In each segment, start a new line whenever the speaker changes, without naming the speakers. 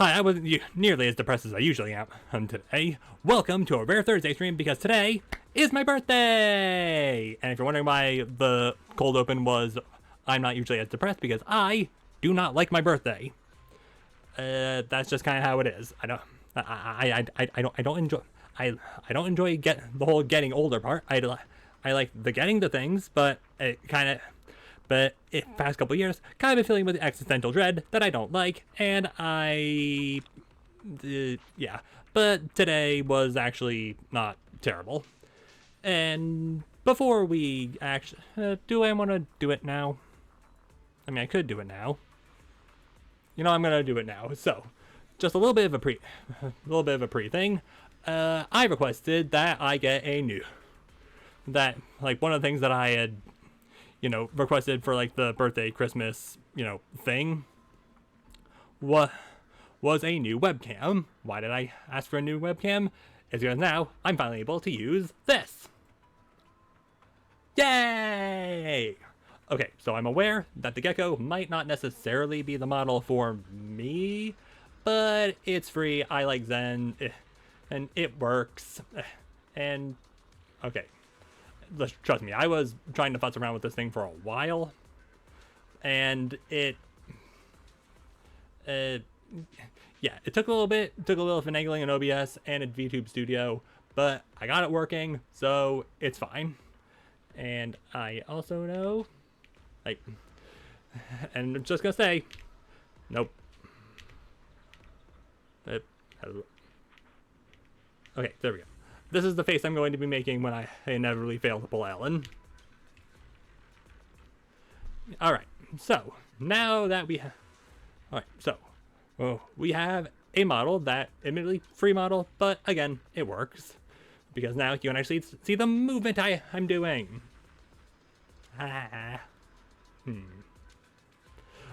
Hi, I wasn't nearly as depressed as I usually am today. Welcome to a Rare Thursday stream because today is my birthday! And if you're wondering why the cold open was I'm not usually as depressed, because I do not like my birthday. That's just kind of how it is. I don't enjoy the whole getting older part. I like the getting the things, but past couple years, kind of been feeling with existential dread that I don't like, and yeah. But today was actually not terrible. And before we actually, do I want to do it now? I mean, I could do it now. You know, I'm gonna do it now. So, just a little bit of a pre thing. I requested that I get a new, that like one of the things that I had, requested for like the birthday, Christmas, thing, was a new webcam. Why did I ask for a new webcam? It's because now I'm finally able to use this. Yay! Okay, so I'm aware that the Gecko might not necessarily be the model for me, but it's free, I like Zen, and it works, and okay. Trust me, I was trying to futz around with this thing for a while, and yeah, it took a little finagling in OBS and in VTube Studio, but I got it working, so it's fine. And I also know, and I'm just gonna say, nope. Okay, there we go. This is the face I'm going to be making when I inevitably fail to pull Alan. Alright, so, now that we have... Alright, so, we have a model that, admittedly, free model, but again, it works. Because now you can actually see the movement I'm doing.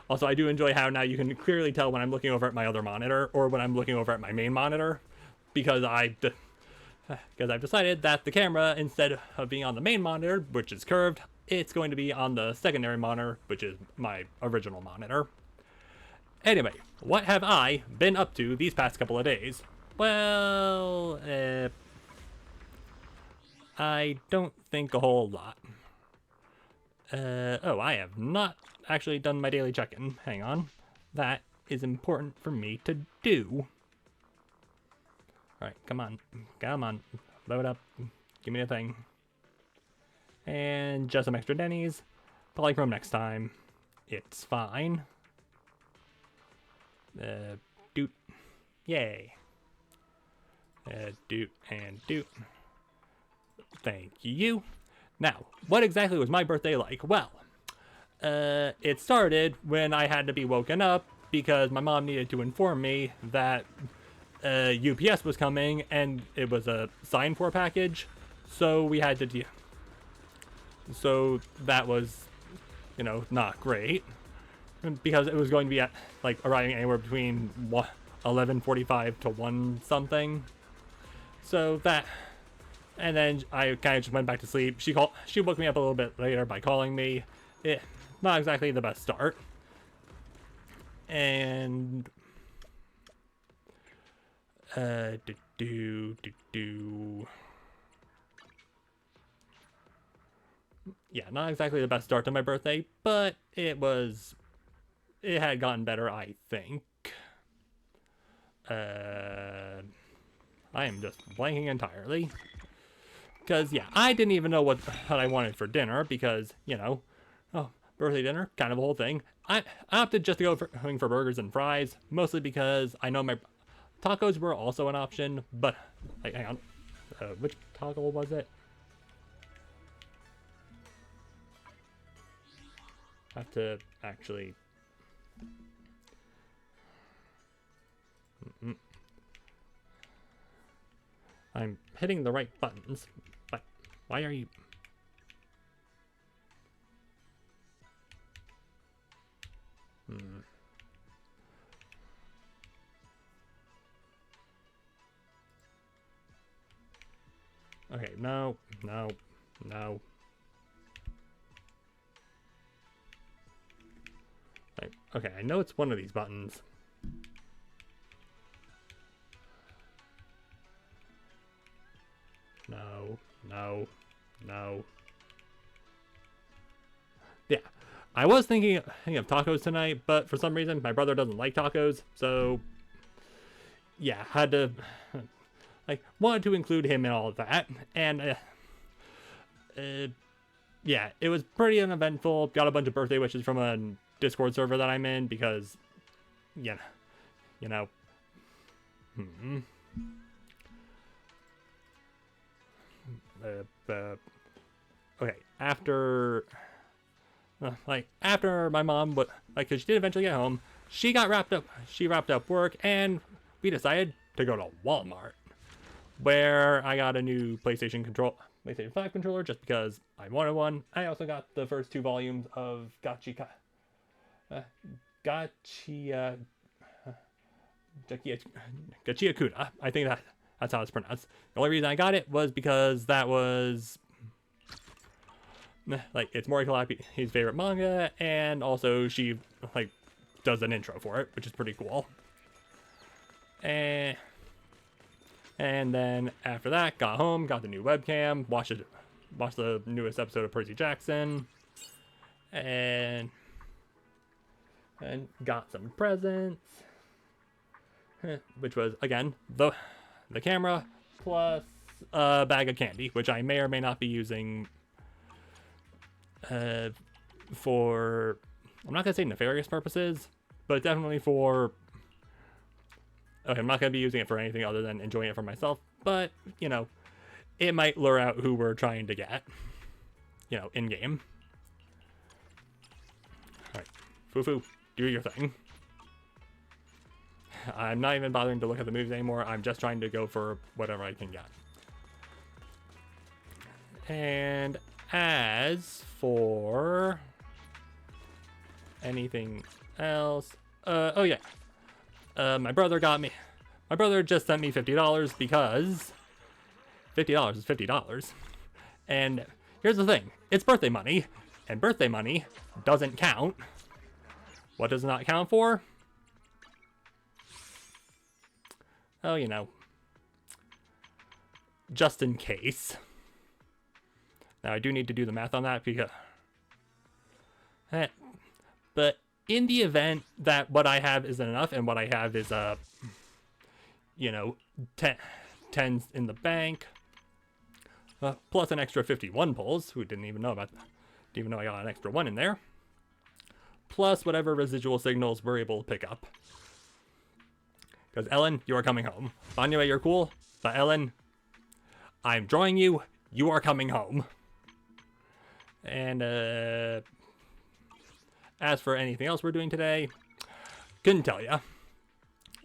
Also, I do enjoy how now you can clearly tell when I'm looking over at my other monitor or when I'm looking over at my main monitor, because I've decided that the camera, instead of being on the main monitor, which is curved, it's going to be on the secondary monitor, which is my original monitor. Anyway, what have I been up to these past couple of days? Well, I don't think a whole lot. Oh, I have not actually done my daily check-in. Hang on. That is important for me to do. Alright, come on. Come on. Load up. Give me the thing. And just some extra Denny's. Polychrome next time. It's fine. Doot. Yay. Doot and doot. Thank you. Now, what exactly was my birthday like? Well, it started when I had to be woken up because my mom needed to inform me that UPS was coming and it was a sign for package, so we had to so that was, not great, because it was going to be at arriving anywhere between 11:45 to 1 something. So that, and then I kind of just went back to sleep. She woke me up a little bit later by calling me. Not exactly the best start. And yeah, not exactly the best start to my birthday, but it had gotten better, I think. I am just blanking entirely. Because, yeah, I didn't even know what I wanted for dinner because, birthday dinner, kind of a whole thing. I opted just to go for burgers and fries, mostly because I know my tacos were also an option, but, hang on, which taco was it? I have to actually... I'm hitting the right buttons, but why are you... Okay, no. Okay, I know it's one of these buttons. No, no, no. Yeah, I was thinking of tacos tonight, but for some reason my brother doesn't like tacos, so yeah, had to like wanted to include him in all of that, and yeah, it was pretty uneventful. Got a bunch of birthday wishes from a Discord server that I'm in because, yeah, you know. Okay, after after my mom, but cause she did eventually get home, she wrapped up work, and we decided to go to Walmart, where I got a new PlayStation 5 controller just because I wanted one. I also got the first 2 volumes of Gatcha Gods. I think that's how it's pronounced. The only reason I got it was because that was it's Mori his favorite manga, and also she does an intro for it, which is pretty cool. And then after that, got home, got the new webcam, watched the newest episode of Percy Jackson, and got some presents, which was again the camera plus a bag of candy, which I may or may not be using for, I'm not gonna say nefarious purposes, but definitely for, okay, I'm not gonna be using it for anything other than enjoying it for myself, but you know, it might lure out who we're trying to get, you know, in game. All right, Fufu, do your thing. I'm not even bothering to look at the moves anymore. I'm just trying to go for whatever I can get. And as for anything else, oh yeah, my brother just sent me $50 because $50 is $50. And here's the thing, it's birthday money, and birthday money doesn't count. What does it not count for? Oh, you know, just in case. Now, I do need to do the math on that because, but in the event that what I have isn't enough, and what I have is you know, 10s in the bank, plus an extra 51 pulls. Who didn't even know I got an extra 1 in there. Plus whatever residual signals we're able to pick up. Because Ellen, you are coming home. Banya, you're cool, but Ellen, I'm drawing you. You are coming home. And as for anything else we're doing today, couldn't tell ya.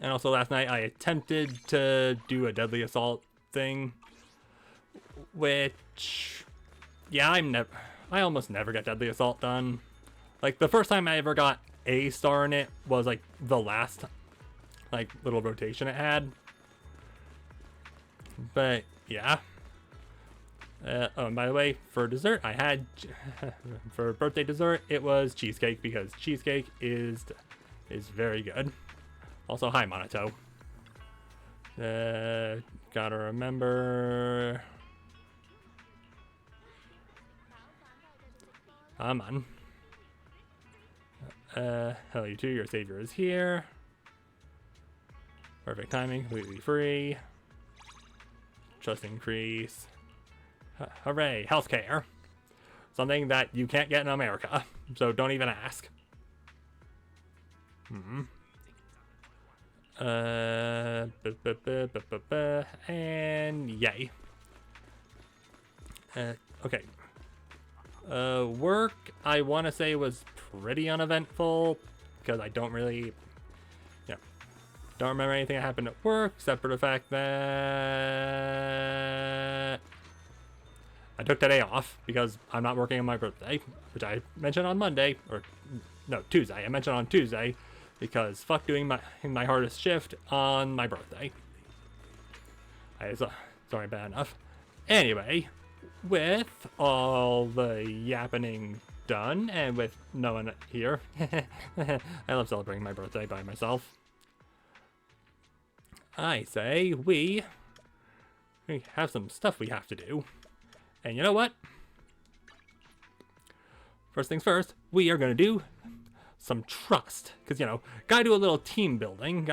And also last night I attempted to do a deadly assault thing, which, yeah, I almost never get deadly assault done. Like the first time I ever got a star in it was like the last little rotation it had. But yeah. Oh, and by the way, for dessert, I had for birthday dessert, it was cheesecake because cheesecake is very good. Also, hi Monato. Gotta remember. Come on. Hello, you two. Your savior is here. Perfect timing. Completely free. Trust increase. Hooray! Healthcare. Something that you can't get in America, so don't even ask. And yay. Okay. Work, I want to say, was pretty uneventful because I don't really, don't remember anything that happened at work except for the fact that I took today off because I'm not working on my birthday, which I mentioned on Monday, or no, Tuesday. I mentioned on Tuesday because fuck doing my hardest shift on my birthday. Sorry, bad enough. Anyway, with all the yapping done and with no one here, I love celebrating my birthday by myself. I say we We have some stuff we have to do. And you know what? First things first, we are going to do some trust. Because, you know, gotta do a little team building.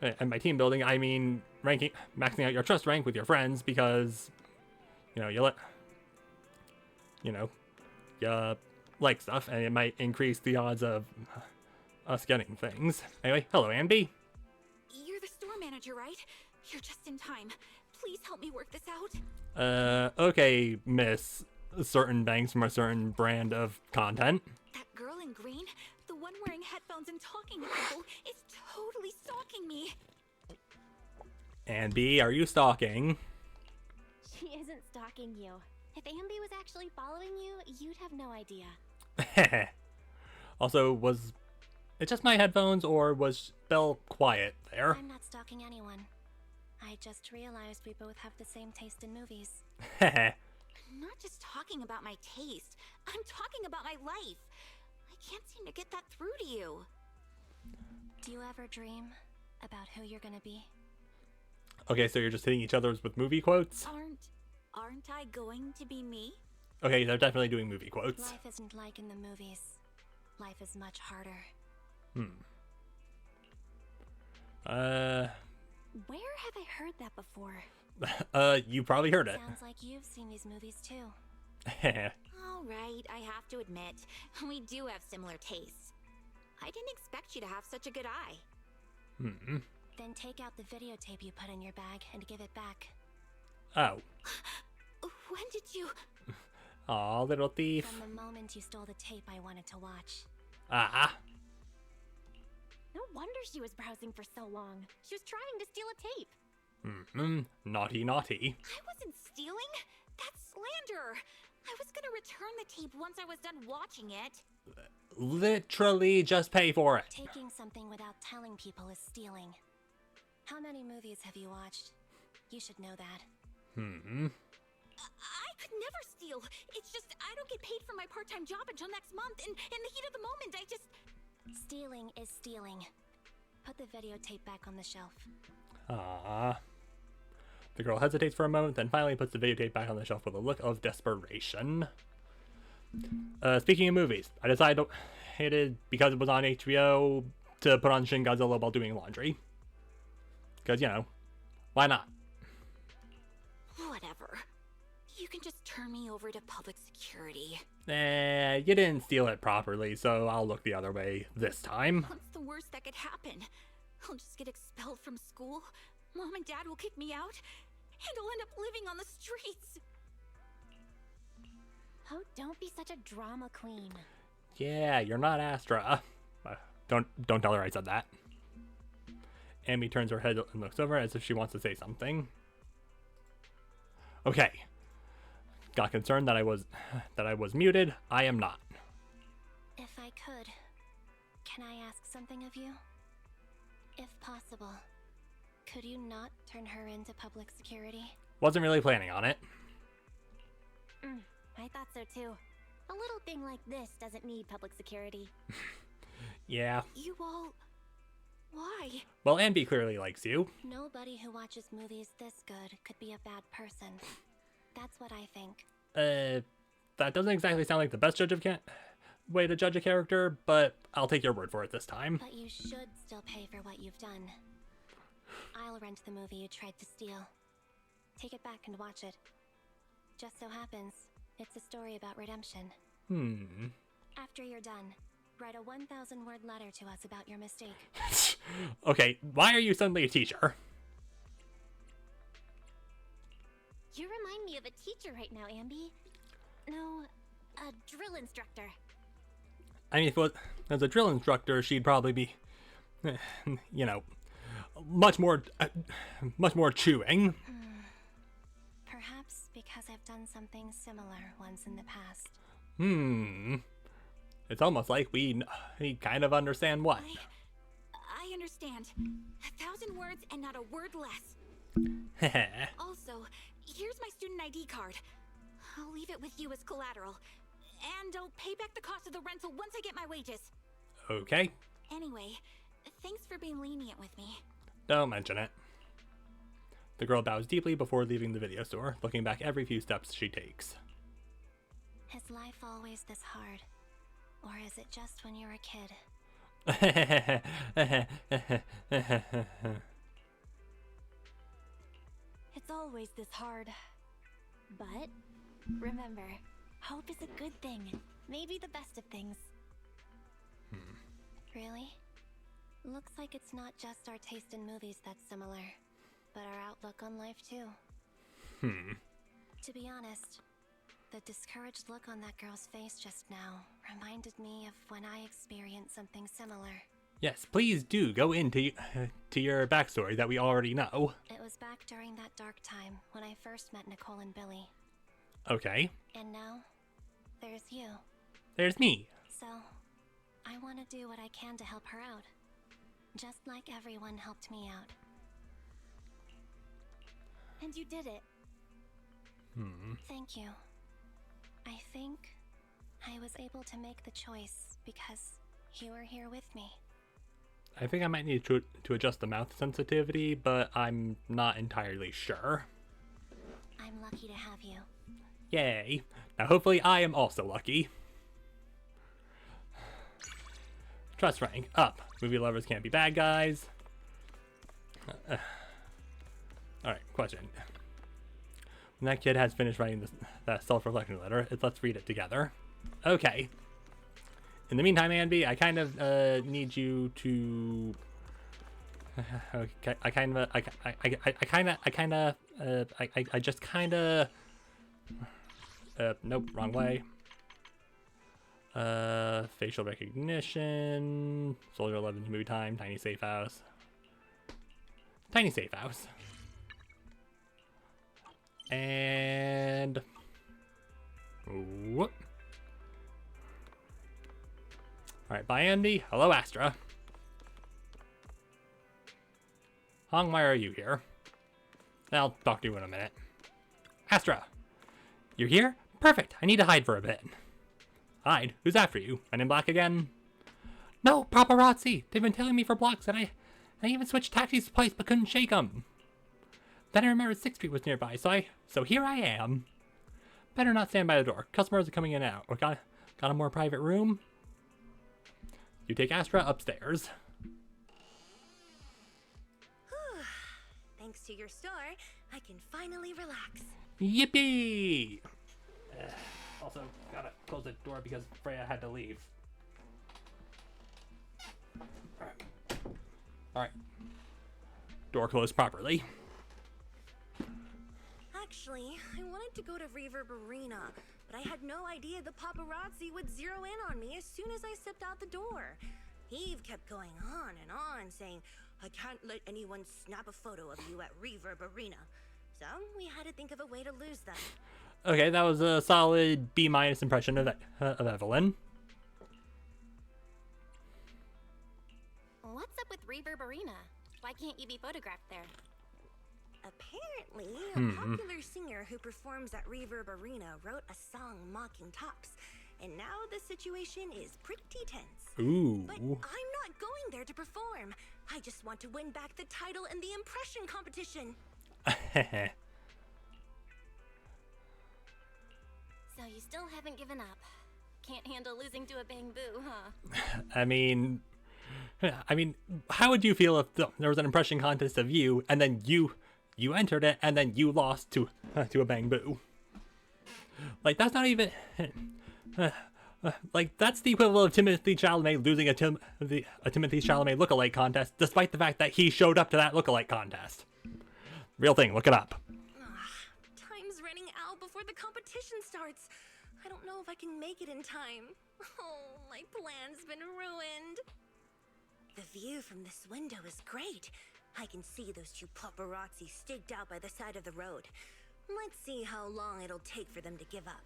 And by team building, I mean maxing out your trust rank with your friends because, you know, you like stuff and it might increase the odds of us getting things. Anyway, hello, Andy.
You're the store manager, right? You're just in time. Please help me work this out.
Okay, Miss Certain Banks from a certain brand of content.
That girl in green, the one wearing headphones and talking to people, is totally stalking me.
Andy, are you stalking?
She isn't stalking you. If Ambi was actually following you, you'd have no idea.
Also, was it just my headphones or was Belle quiet there?
I'm not stalking anyone. I just realized we both have the same taste in movies.
I'm not just talking about my taste. I'm talking about my life. I can't seem to get that through to you.
Do you ever dream about who you're gonna be?
Okay, so you're just hitting each other's with movie quotes?
Aren't I going to be me?
Okay, they're definitely doing movie quotes.
Life isn't like in the movies. Life is much harder. Where have I heard that before?
You probably heard it.
Sounds like you've seen these movies too.
All right, I have to admit, we do have similar tastes. I didn't expect you to have such a good eye.
Then take out the videotape you put in your bag and give it back.
Oh.
When did you...
Aw, little thief.
From the moment you stole the tape I wanted to watch.
Ah.
No wonder she was browsing for so long. She was trying to steal a tape.
Naughty, naughty.
I wasn't stealing. That's slander. I was gonna return the tape once I was done watching it.
Literally just pay for it.
Taking something without telling people is stealing. How many movies have you watched? You should know that.
I could never steal. It's just I don't get paid for my part-time job until next month, and in the heat of the moment, I just...
Stealing is stealing. Put the videotape back on the shelf.
Ah. The girl hesitates for a moment, then finally puts the videotape back on the shelf with a look of desperation. Speaking of movies, I decided because it was on HBO to put on Shin Godzilla while doing laundry. Because, you know, why not?
Whatever. You can just turn me over to public security.
You didn't steal it properly, so I'll look the other way this time.
What's the worst that could happen? I'll just get expelled from school, Mom and Dad will kick me out, and I'll end up living on the streets.
Oh, don't be such a drama queen.
Yeah, you're not Astra. Don't tell her I said that. Amy turns her head and looks over as if she wants to say something. Okay. Got concerned that I was muted. I am not.
If I could, can I ask something of you? If possible, could you not turn her into public security?
Wasn't really planning on it.
I thought so too. A little thing like this doesn't need public security.
Yeah.
You all... Why?
Well, Anby clearly likes you.
Nobody who watches movies this good could be a bad person. That's what I think.
That doesn't exactly sound like the best way to judge a character, but I'll take your word for it this time.
But you should still pay for what you've done. I'll rent the movie you tried to steal. Take it back and watch it. Just so happens, it's a story about redemption. After you're done, write a 1,000-word letter to us about your mistake.
Okay, why are you suddenly a teacher?
You remind me of a teacher right now, Amby. No, a drill instructor.
I mean, if it was, as a drill instructor, she'd probably be, you know, much more chewing.
Perhaps because I've done something similar once in the past.
It's almost like we kind of understand what.
I understand. 1,000 words and not a word less. Also, here's my student ID card. I'll leave it with you as collateral. And I'll pay back the cost of the rental once I get my wages.
Okay.
Anyway, thanks for being lenient with me.
Don't mention it. The girl bows deeply before leaving the video store, looking back every few steps she takes.
Is life always this hard? Or is it just when you're a kid? It's always this hard. But remember, hope is a good thing. Maybe the best of things. Really? Looks like it's not just our taste in movies that's similar, but our outlook on life too. To be honest, the discouraged look on that girl's face just now reminded me of when I experienced something similar.
Yes, please do go into to your backstory that we already know.
It was back during that dark time when I first met Nicole and Billy.
Okay.
And now, there's you.
There's me.
So, I want to do what I can to help her out. Just like everyone helped me out. And you did it. Thank you. I think I was able to make the choice because you were here with me.
I think I might need to adjust the mouth sensitivity, but I'm not entirely sure.
I'm lucky to have you.
Yay. Now hopefully I am also lucky. Trust rank up. Movie lovers can't be bad guys. Alright, question. When that kid has finished writing that self-reflection letter, let's read it together. Okay. In the meantime, Anby, I kind of need you to. Okay, I just kind of. Nope, wrong way. Facial recognition. Soldier 11's movie time. Tiny safe house. Tiny safe house. And. Whoop. Alright, bye Andy. Hello Astra. Hong, why are you here? I'll talk to you in a minute. Astra! You're here? Perfect! I need to hide for a bit. Hide? Who's after you? Men in Black again? No, paparazzi! They've been tailing me for blocks and I even switched taxis twice but couldn't shake them. Then I remembered 6th Street was nearby, so here I am. Better not stand by the door. Customers are coming in and out. Or got a more private room? You take Astra upstairs.
Thanks to your store, I can finally relax.
Yippee! Also, gotta close the door because Freya had to leave. Alright. Door closed properly.
Actually, I wanted to go to Reverb Arena, but I had no idea the paparazzi would zero in on me as soon as I stepped out the door. Eve kept going on, saying, I can't let anyone snap a photo of you at Reverb Arena. So we had to think of a way to lose them.
Okay, that was a solid B- impression of Evelyn.
What's up with Reverb Arena? Why can't you be photographed there?
Apparently, a popular singer who performs at Reverb Arena wrote a song mocking Tops, and now the situation is pretty tense.
Ooh.
But I'm not going there to perform. I just want to win back the title in the impression competition.
So you still haven't given up. Can't handle losing to a Bang Boo, huh?
I mean, how would you feel if there was an impression contest of you, and then you entered it, and then you lost to a Bang Boo? Like, that's not even... like, that's the equivalent of Timothy Chalamet losing a Timothy Chalamet lookalike contest, despite the fact that he showed up to that lookalike contest. Real thing, look it up.
Time's running out before the competition starts. I don't know if I can make it in time. Oh, my plan's been ruined. The view from this window is great. I can see those two paparazzi staked out by the side of the road. Let's see how long it'll take for them to give up.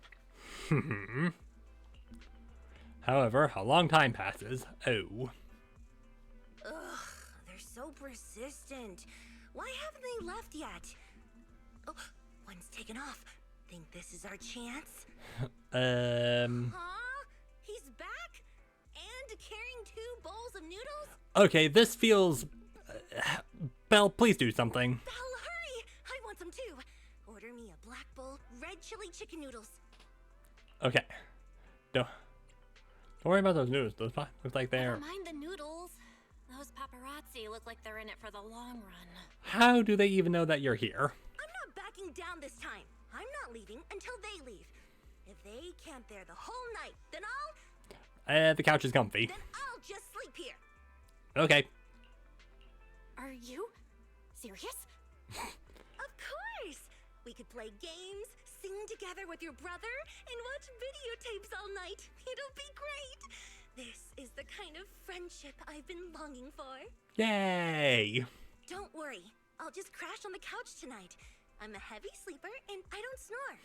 However, a long time passes. Oh.
Ugh, they're so persistent. Why haven't they left yet? Oh, one's taken off. Think this is our chance? Huh? He's back? And carrying 2 bowls of noodles?
Okay, this feels... Belle, please do something.
Belle, hurry! red chili chicken noodles.
Okay. Don't worry about those noodles. Those look like they're...
Never mind the noodles. Those paparazzi look like they're in it for the long run.
How do they even know that you're here?
I'm not backing down this time. I'm not leaving until they leave. If they camp there the whole night, then
The couch is comfy.
then I'll just sleep here.
Okay.
Are you serious?
Of course! We could play games, sing together with your brother, and watch videotapes all night. It'll be great! This is the kind of friendship I've been longing for.
Yay!
Don't worry, I'll just crash on the couch tonight. I'm a heavy sleeper and I don't snore.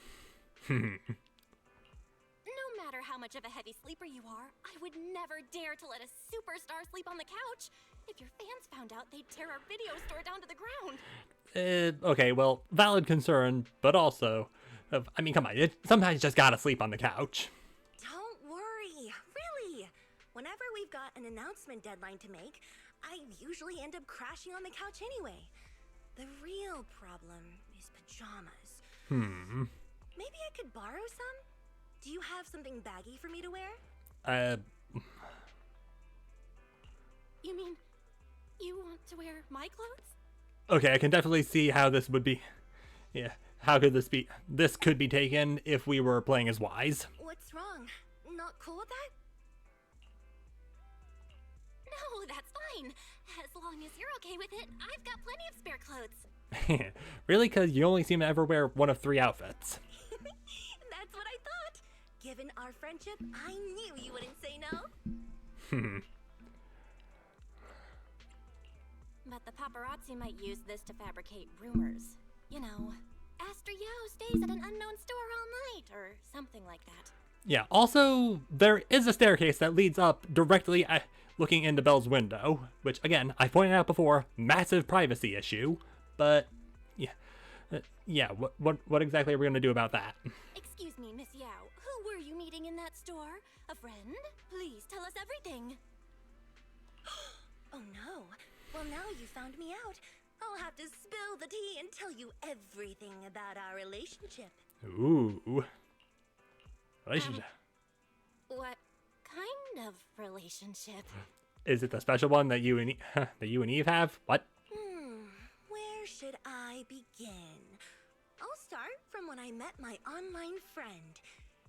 No matter how much of a heavy sleeper you are, I would never dare to let a superstar sleep on the couch. If your fans found out, they'd tear our video store down to the ground.
Okay, well, valid concern, but also... I mean, come on, sometimes you just gotta sleep on the couch.
Don't worry, really. Whenever we've got an announcement deadline to make, I usually end up crashing on the couch anyway. The real problem is pajamas. Maybe I could borrow some? Do you have something baggy for me to wear?
You mean you want to wear my clothes?
Okay, I can definitely see how this would be... Yeah, how could this be... This could be taken if we were playing as Wise.
What's wrong? Not cool with that?
No, that's fine. As long as you're okay with it, I've got plenty of spare clothes.
Really? Because you only seem to ever wear one of 3 outfits.
That's what I thought. Given our friendship, I knew you wouldn't say no.
But the paparazzi might use this to fabricate rumors. You know, Aster Yao stays at an unknown store all night, or something like that.
Yeah, also, there is a staircase that leads up directly looking into Belle's window, which, again, I pointed out before, massive privacy issue, but, yeah, what exactly are we going to do about that?
Excuse me, Miss Yao, who were you meeting in that store? A friend? Please tell us everything.
Oh no. Well, now you found me out. I'll have to spill the tea and tell you everything about our relationship.
Ooh. Relationship.
What kind of relationship?
Is it the special one that you and Eve have? What?
Where should I begin? I'll start from when I met my online friend.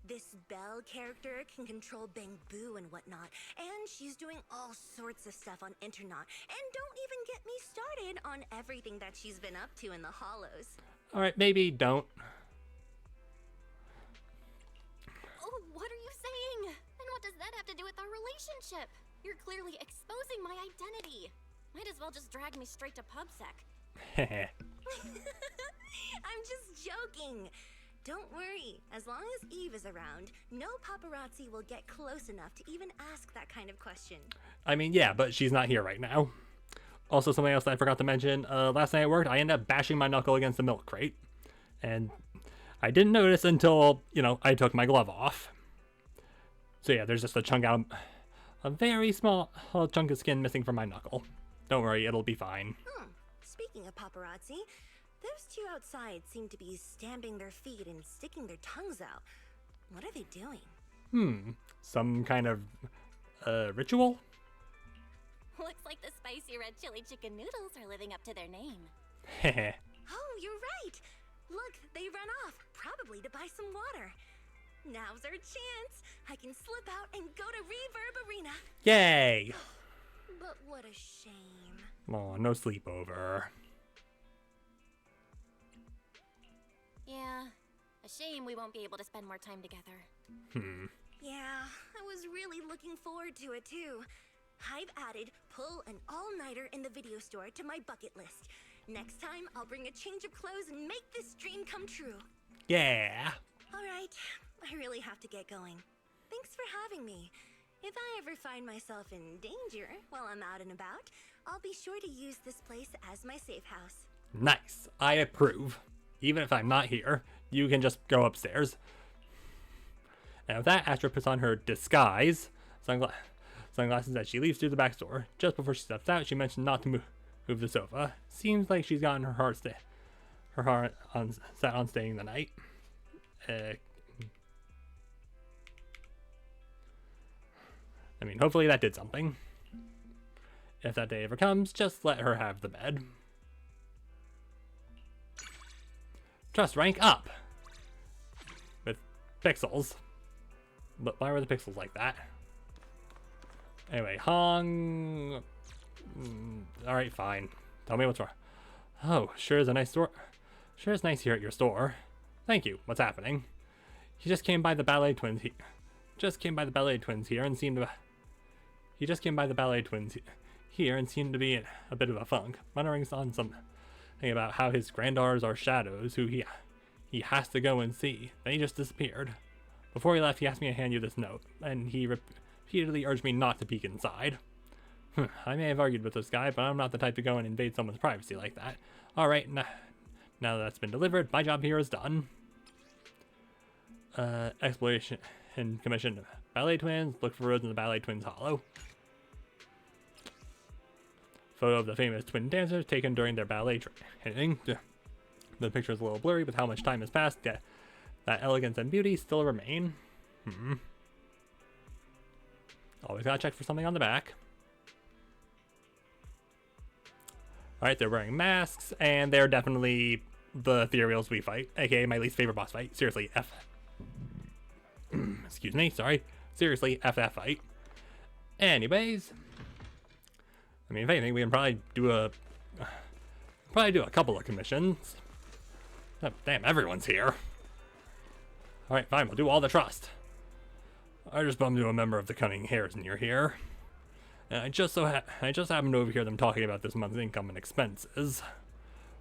This Belle character can control Bangbu and whatnot, and she's doing all sorts of stuff on internet. And don't even get me started on everything that she's been up to in the hollows.
Alright, maybe don't.
Oh, what are you saying? And what does that have to do with our relationship? You're clearly exposing my identity. Might as well just drag me straight to PubSec.
I'm just joking. Don't worry, as long as Eve is around, no paparazzi will get close enough to even ask that kind of question.
I mean, yeah, but she's not here right now. Also, something else that I forgot to mention, last night at work, I ended up bashing my knuckle against the milk crate. And I didn't notice until, I took my glove off. So yeah, there's just a very small chunk of skin missing from my knuckle. Don't worry, it'll be fine.
Speaking of paparazzi, those two outside seem to be stamping their feet and sticking their tongues out. What are they doing?
Some kind of, ritual?
Looks like the spicy red chili chicken noodles are living up to their name.
Heh.
Oh, you're right. Look, they run off, probably to buy some water. Now's our chance. I can slip out and go to Reverb Arena.
Yay!
But what a shame.
Oh, no sleepover.
Yeah, a shame we won't be able to spend more time together.
Yeah, I was really looking forward to it too. I've added pull an all-nighter in the video store to my bucket list. Next time, I'll bring a change of clothes and make this dream come true.
Yeah.
Alright, I really have to get going. Thanks for having me. If I ever find myself in danger while I'm out and about, I'll be sure to use this place as my safe house.
Nice. I approve. Even if I'm not here, you can just go upstairs. And with that, Astra puts on her disguise sunglasses as she leaves through the back door. Just before she steps out, she mentioned not to move the sofa. Seems like she's gotten her heart set on staying the night. I mean, hopefully that did something. If that day ever comes, just let her have the bed. Trust rank up. With pixels. But why were the pixels like that? Anyway, Hong... Alright, fine. Tell me what's wrong. Oh, sure is a nice store. Sure is nice here at your store. Thank you. What's happening? He just came by the ballet twins. He just came by the ballet twins here and seemed to... He just came by the ballet twins here and seemed to be in a bit of a funk, muttering on something about how his granddaughters are shadows who he has to go and see. Then he just disappeared. Before he left, he asked me to hand you this note, and he repeatedly urged me not to peek inside. I may have argued with this guy, but I'm not the type to go and invade someone's privacy like that. Alright, now that that's been delivered, my job here is done. Exploration and commission ballet twins. Look for roads in the ballet twins hollow. Photo of the famous twin dancers taken during their ballet training. The picture is a little blurry with how much time has passed, yet that elegance and beauty still remain. Always gotta check for something on the back. Alright, they're wearing masks, and they're definitely the ethereals we fight, aka my least favorite boss fight. Seriously, excuse me, sorry. Seriously, that fight. Anyways, I mean, if anything, we can probably do a couple of commissions. Oh, damn, everyone's here. Alright, fine, we'll do all the trust. I just bumped into a member of the Cunning Hares near here. And I just happened to overhear them talking about this month's income and expenses.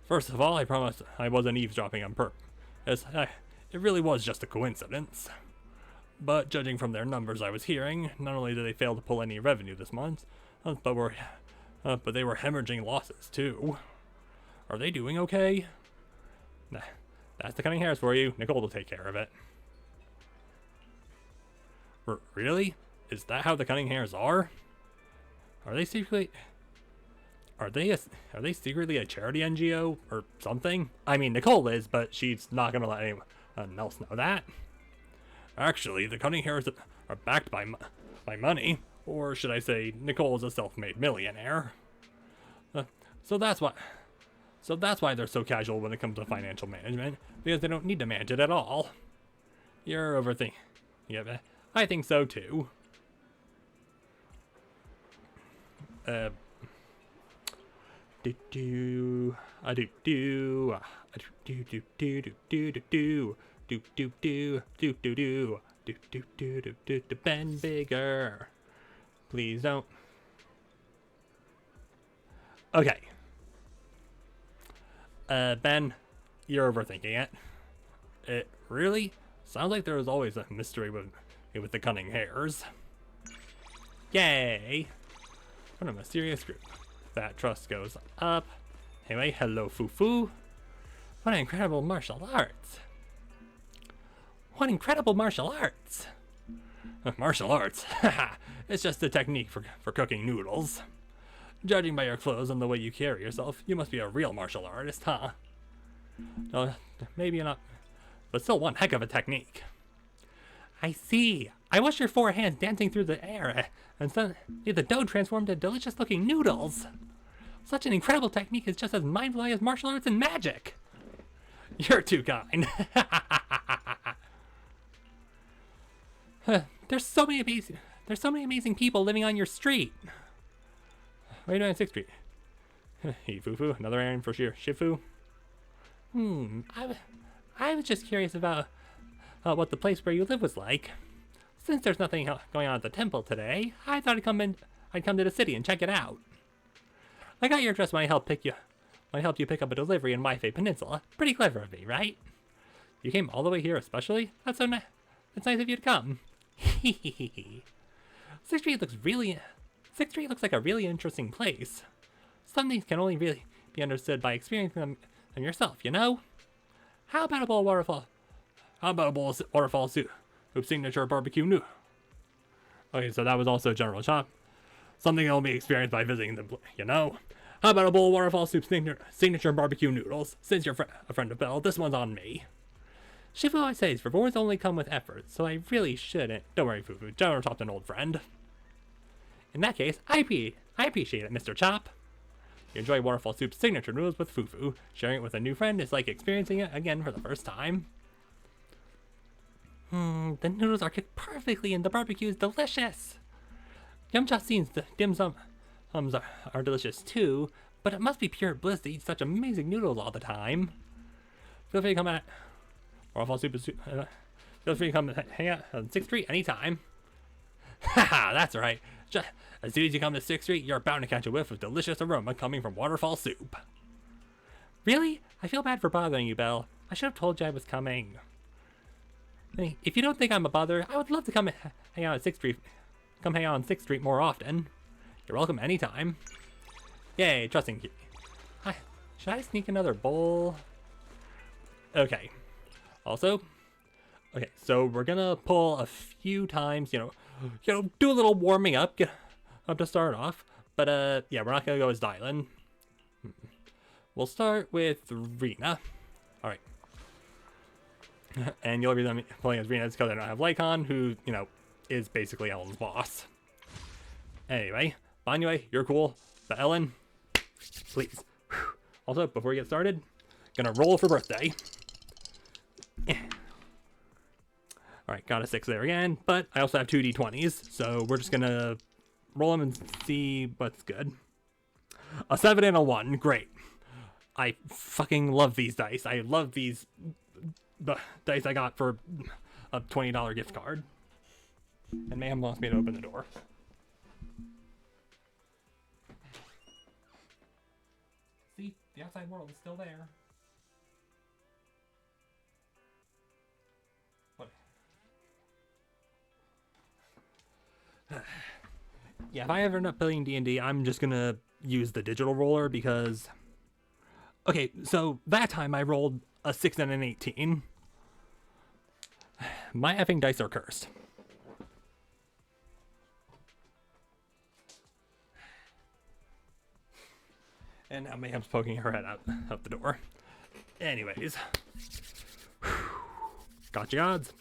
First of all, I promised I wasn't eavesdropping on purpose. It really was just a coincidence. But judging from their numbers I was hearing, not only did they fail to pull any revenue this month, but they were hemorrhaging losses too. Are they doing okay? Nah, that's the Cunning Hares for you. Nicole will take care of it. Really? Is that how the Cunning Hares are? Are they secretly secretly a charity NGO or something? I mean, Nicole is, but she's not gonna let anyone else know that. Actually, the Cunning Hares are backed by money, or should I say, Nicole is a self-made millionaire. So that's why they're so casual when it comes to financial management, because they don't need to manage it at all. You're overthinking. Yeah, I think so too. Ben bigger. Please don't. Okay. Ben, you're overthinking it. It really sounds like there was always a mystery with the Cunning Hares. Yay! What a mysterious group. That trust goes up. Anyway, hello, Fufu. What incredible martial arts. What incredible martial arts. Martial arts? Haha, it's just a technique for cooking noodles. Judging by your clothes and the way you carry yourself, you must be a real martial artist, huh? No, maybe not, but still one heck of a technique. I see. I watched your four hands dancing through the air, and suddenly the dough transformed into delicious-looking noodles. Such an incredible technique is just as mind-blowing as martial arts and magic. You're too kind. There's so many amazing people living on your street. What are you doing on 6th Street? Hey, Fufu, another errand for Shifu? I was just curious about what the place where you live was like. Since there's nothing going on at the temple today, I thought I'd come to the city and check it out. I got your address when I helped you pick up a delivery in Wi-Fi Peninsula. Pretty clever of me, right? You came all the way here especially? That's so nice. It's nice of you to come. 6th Street looks like a really interesting place. Some things can only really be understood by experiencing them yourself, you know? How about a bowl of waterfall soup signature barbecue noodle? Okay, so that was also general shop. Something that will be experienced by visiting them, you know? How about a bowl of waterfall soup signature barbecue noodles? Since you're a friend of Belle, this one's on me. Shifu always says rewards only come with effort, so I really shouldn't. Don't worry, Fufu. Don't talk to an old friend. In that case, I appreciate it, Mr. Chop. You enjoy Waterfall Soup's signature noodles with Fufu. Sharing it with a new friend is like experiencing it again for the first time. The noodles are cooked perfectly and the barbecue is delicious. Yumcha seems the dim sums are delicious too, but it must be pure bliss to eat such amazing noodles all the time. Feel free to come at Waterfall Soup. Feel free to come hang out on 6th Street anytime. Haha, that's right. Just as soon as you come to 6th Street, you're bound to catch a whiff of delicious aroma coming from Waterfall Soup. Really? I feel bad for bothering you, Belle. I should have told you I was coming. Hey, if you don't think I'm a bother, I would love to come hang out at 6th Street. Come hang out on 6th Street more often. You're welcome anytime. Yay, trusting you. Should I sneak another bowl? Okay. Also, okay, so we're gonna pull a few times, you know, do a little warming up, get up to start off. But yeah, we're not gonna go as Dylan. We'll start with Rena. All right. And you'll be them playing as Rena because I don't have Lycon, who, you know, is basically Ellen's boss. Anyway, Banyue, you're cool. But Ellen, please. Also, before we get started, gonna roll for birthday. Alright, got a 6 there again, but I also have 2 d20s, so we're just gonna roll them and see what's good. A 7 and a 1, great. I fucking love these dice. I love these dice I got for a $20 gift card. And Mayhem wants me to open the door. See, the outside world is still there. What? Yeah, if I ever end up playing D&D, I'm just gonna use the digital roller because... Okay, so that time I rolled a 6 and an 18. My effing dice are cursed. And now Mayhem's poking her head out the door. Anyways. Gotcha Gods.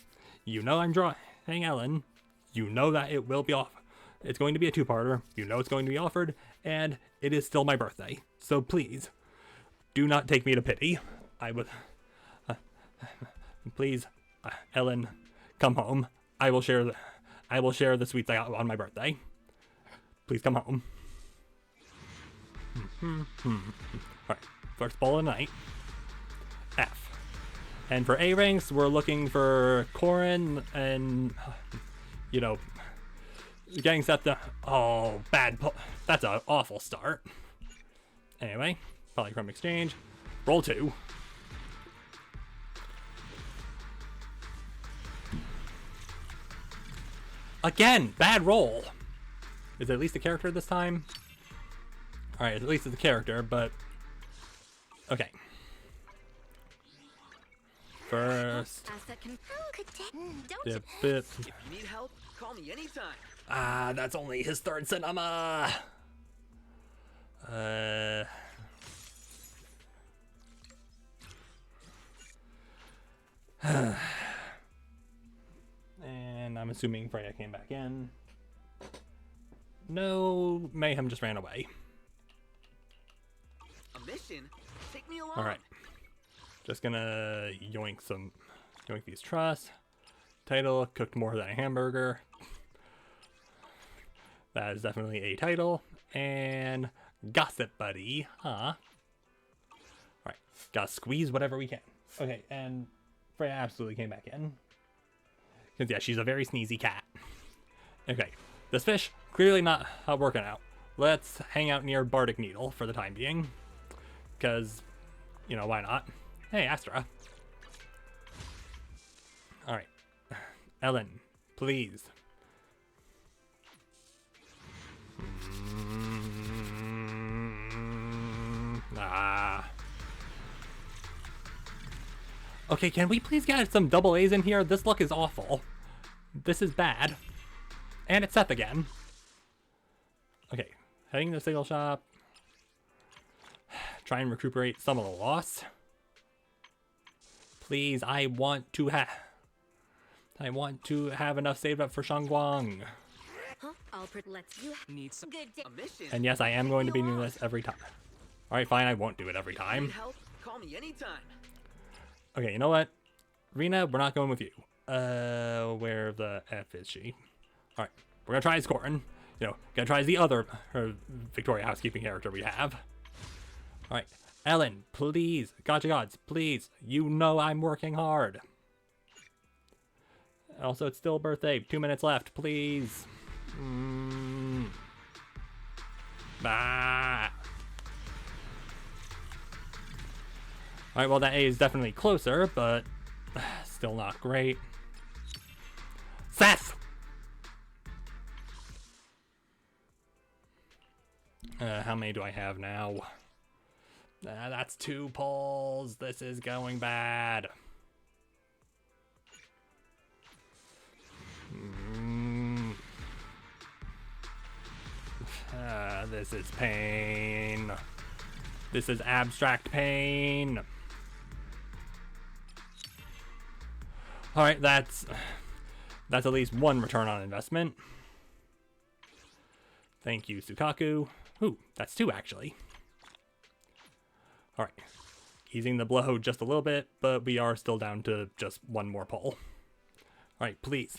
You know I'm drawing Ellen. You know that it will be off. It's going to be a 2-parter. You know it's going to be offered. And it is still my birthday. So please, do not take me to pity. I would... please, Ellen, come home. I will share the sweets I got on my birthday. Please come home. Alright, first ball of the night. F. And for A ranks, we're looking for Corin and, you know, getting set to... Oh, bad. That's an awful start. Anyway, Polychrome Exchange. Roll 2. Again, bad roll. Is it at least a character this time? Alright, at least it's a character, but... Okay. First...
Don't
If you need help, call me anytime.
Ah, that's only his 3rd cinema! And I'm assuming Freya came back in. No, Mayhem just ran away.
A mission? Take me along.
Alright. Just gonna yoink these trusts. Title, cooked more than a hamburger. That is definitely a title. And Gossip Buddy, huh? Alright, gotta squeeze whatever we can. Okay, and Freya absolutely came back in. Because, yeah, she's a very sneezy cat. Okay, this fish, clearly not working out. Let's hang out near Bardic Needle for the time being. Because, you know, why not? Hey, Astra. Alright. Ellen, please. Okay, can we please get some double A's in here? This luck is awful. This is bad. And it's Seth again. Okay, heading to the signal shop. Try and recuperate some of the loss. Please, I want to have enough saved up for Shangguang.
Huh? Let's you
Need some
Good day.
a mission.
And yes, I am going to be doing this every time. Alright, fine, I won't do it every
Need
time.
help? Call me anytime.
Okay, you know what? Rena, we're not going with you. Where the F is she? Alright, we're gonna try as Corin. You know, gonna try as the other Victoria housekeeping character we have. Alright, Ellen, please. Gotcha Gods, please. You know I'm working hard. Also, it's still birthday. 2 minutes left, please. Bah. Alright, well, that A is definitely closer, but still not great. Seth! How many do I have now? That's 2 pulls. This is going bad. This is pain. This is abstract pain. Alright, that's at least 1 return on investment. Thank you, Sukaku. Ooh, that's 2 actually. Alright. Easing the blow just a little bit, but we are still down to just 1 more pull. Alright, please.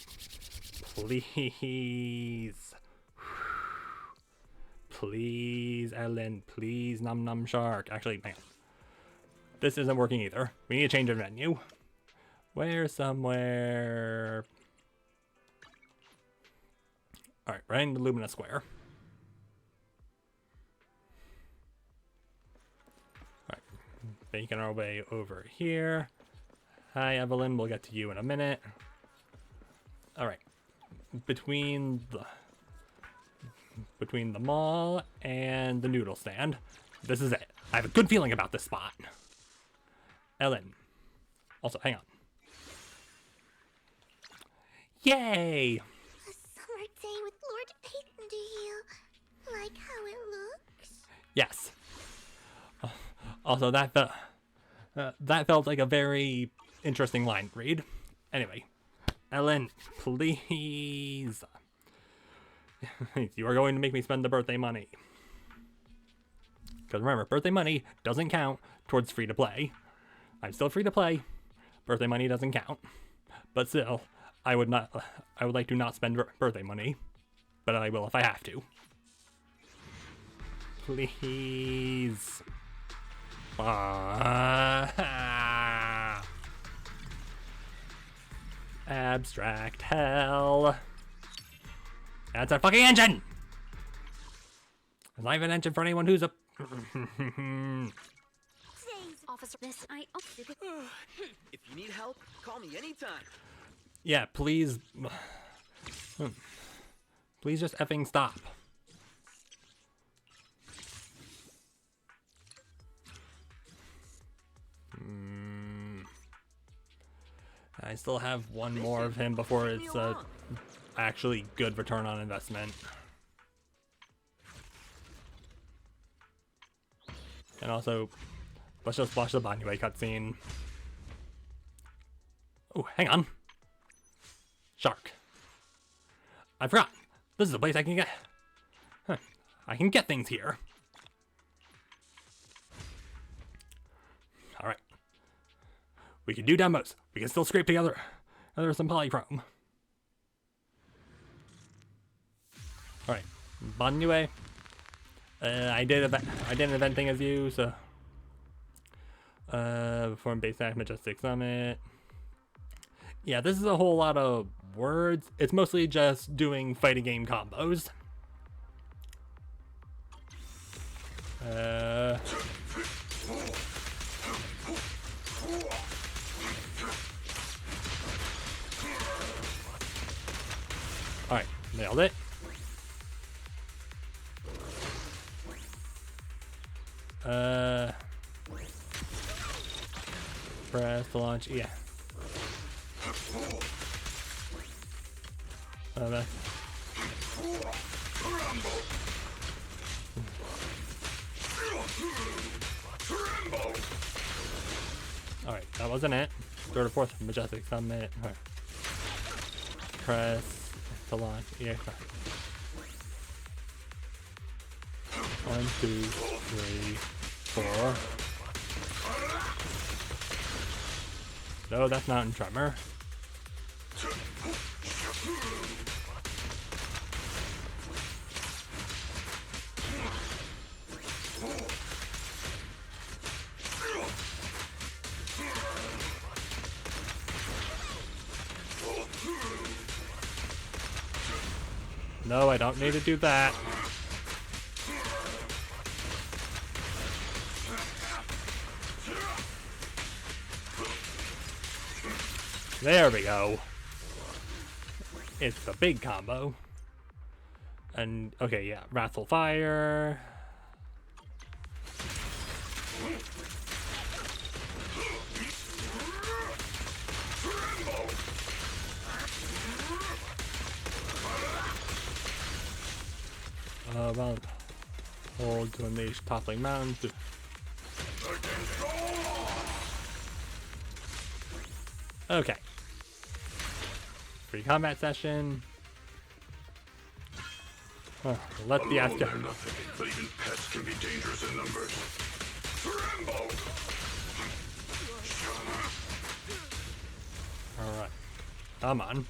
Please. Please, Ellen. Please, Num Num Shark. Actually, hang on. This isn't working either. We need to change the menu. Where somewhere... Alright, right into Lumina Square. Alright, making our way over here. Hi, Evelyn. We'll get to you in a minute. Alright. Between the mall and the noodle stand. This is it. I have a good feeling about this spot. Ellen. Also, hang on. Yay!
A summer day with Lord Peyton, do you like how it looks?
Yes. Also, that felt like a very interesting line read. Anyway, Ellen, please. You are going to make me spend the birthday money. Because remember, birthday money doesn't count towards free to play. I'm still free to play. Birthday money doesn't count. But still, I would like to not spend birthday money. But I will if I have to. Please. Abstract hell. That's our fucking engine! It's not even an engine for anyone who's a...
Officer, this I
If you need help, call me anytime.
Yeah, please... Please just effing stop. I still have 1 more of him before it's a actually good return on investment. And also, let's just watch the Banyue cutscene. Oh, hang on. Shark. I forgot. This is a place I can get... Huh. I can get things here. Alright. We can do demos. We can still scrape together some polychrome. Alright. Banyue. I did an event thing as you, so... Perform base act, Majestic Summit. Yeah, this is a whole lot of words. It's mostly just doing fighting game combos. Alright, nailed it. Press to launch, yeah. That's... Alright, that wasn't it. Third or fourth Majestic Summit. Press to launch. Yeah. 1, 2, 3, 4. No, that's Mountain Tremor. No, I don't need to do that. There we go. It's a big combo. And, okay, yeah, Wrathful Fire. Well, hold to unleash toppling mountains. Okay. Free combat session. Oh, let the ass go.
Nothing, but even pets can be dangerous in numbers. Tremble!
Alright. Come on.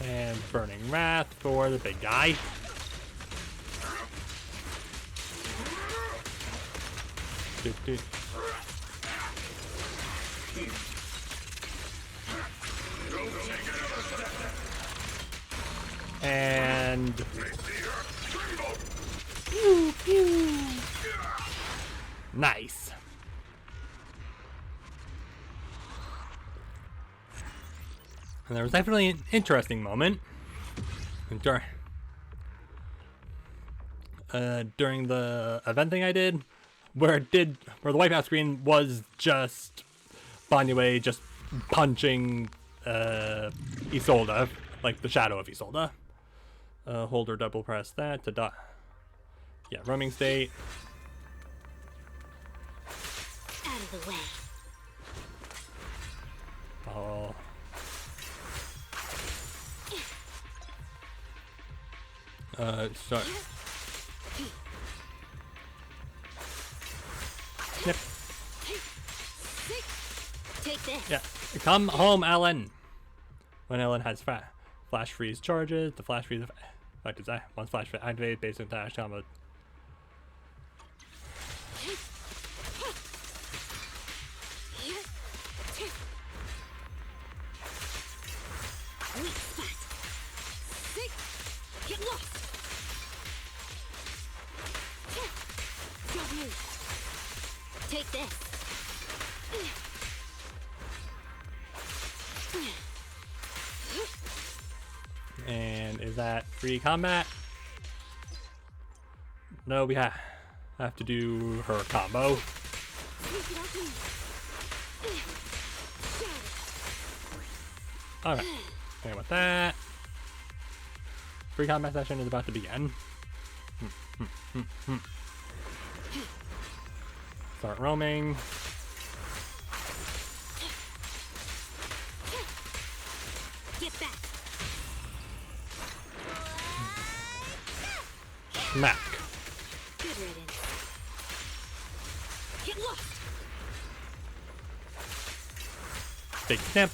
And Burning Wrath for the big guy. And pew, pew. Nice. And there was definitely an interesting moment during the event thing I did, where the wipeout screen was just Banyue just punching Isolde, like the shadow of Isolde. Hold or double press that to yeah, roaming state.
Out of the way.
Oh. Start. Snip.
Take this.
Yeah. Come home, Ellen. When Ellen has flash freeze charges, the flash freeze effect is once flash activated based on dash combo.
Weak spot. Sick. Get lost. Don't move. Take this.
And is that free combat? No, we have to do her combo. Alright. Okay, with that. Free combat session is about to begin. Start roaming.
Get back.
Smack.
Good riddance. Get lost.
Big snap.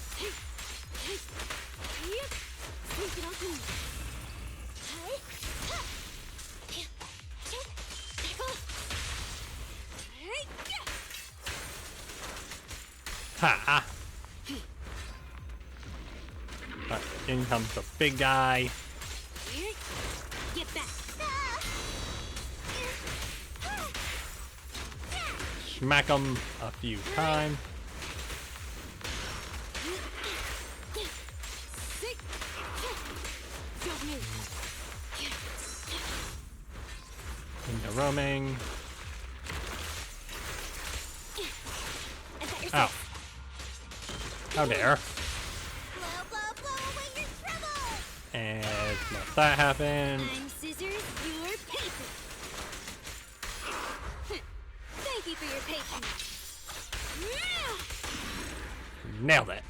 Ha! Alright, in comes the big guy.
Get back.
Smack him a few times. Into roaming. Ow. How dare.
Blow, blow, blow away your trouble!
And let that happen.
I'm scissors, you're paper. Thank you for your patience.
Nailed it.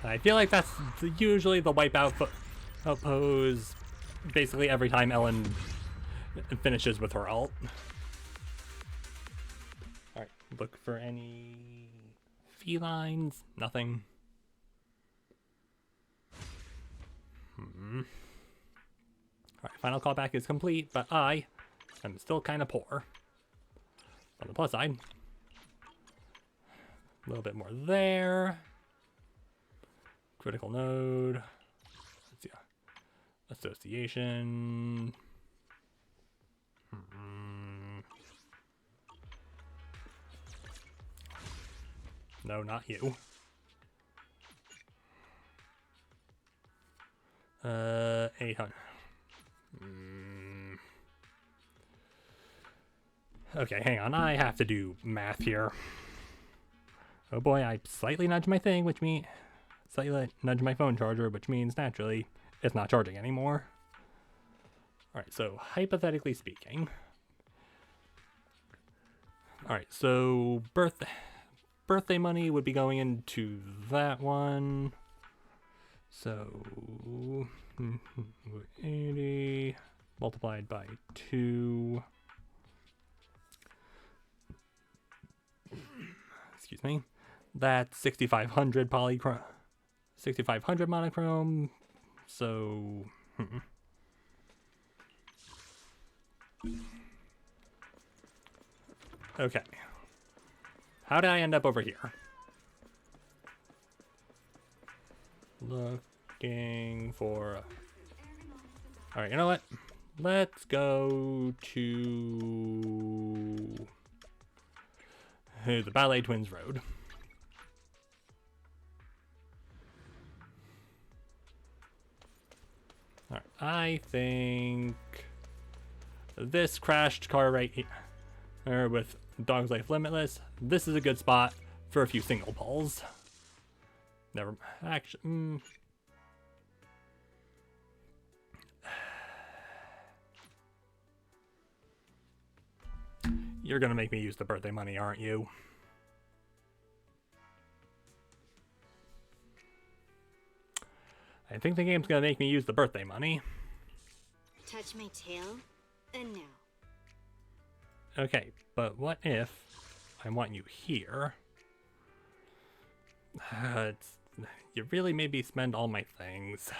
I feel like that's usually the wipeout pose basically every time Ellen finishes with her ult. Alright, look for any felines. Nothing. Alright, final callback is complete, but I am still kind of poor. On the plus side, a little bit more there. Critical node. Let's see. Association. No, not you. 800. Okay, hang on. I have to do math here. Oh boy, I slightly nudged my thing, which means slightly nudged my phone charger, which means naturally it's not charging anymore. Alright, so hypothetically speaking. Alright, so birthday money would be going into that one. So 80 multiplied by 2. Excuse me. That's 6,500 polychrome. 6,500 monochrome. So okay. How did I end up over here? Looking for... Alright, you know what? Let's go to... the Ballet Twins Road. Alright, I think... this crashed car right here with Dog's Life Limitless. This is a good spot for a few single pulls. Never... actually... You're gonna make me use the birthday money, aren't you? I think the game's gonna make me use the birthday money.
Touch my tail, and no.
Okay, but what if I want you here? You really made me spend all my things.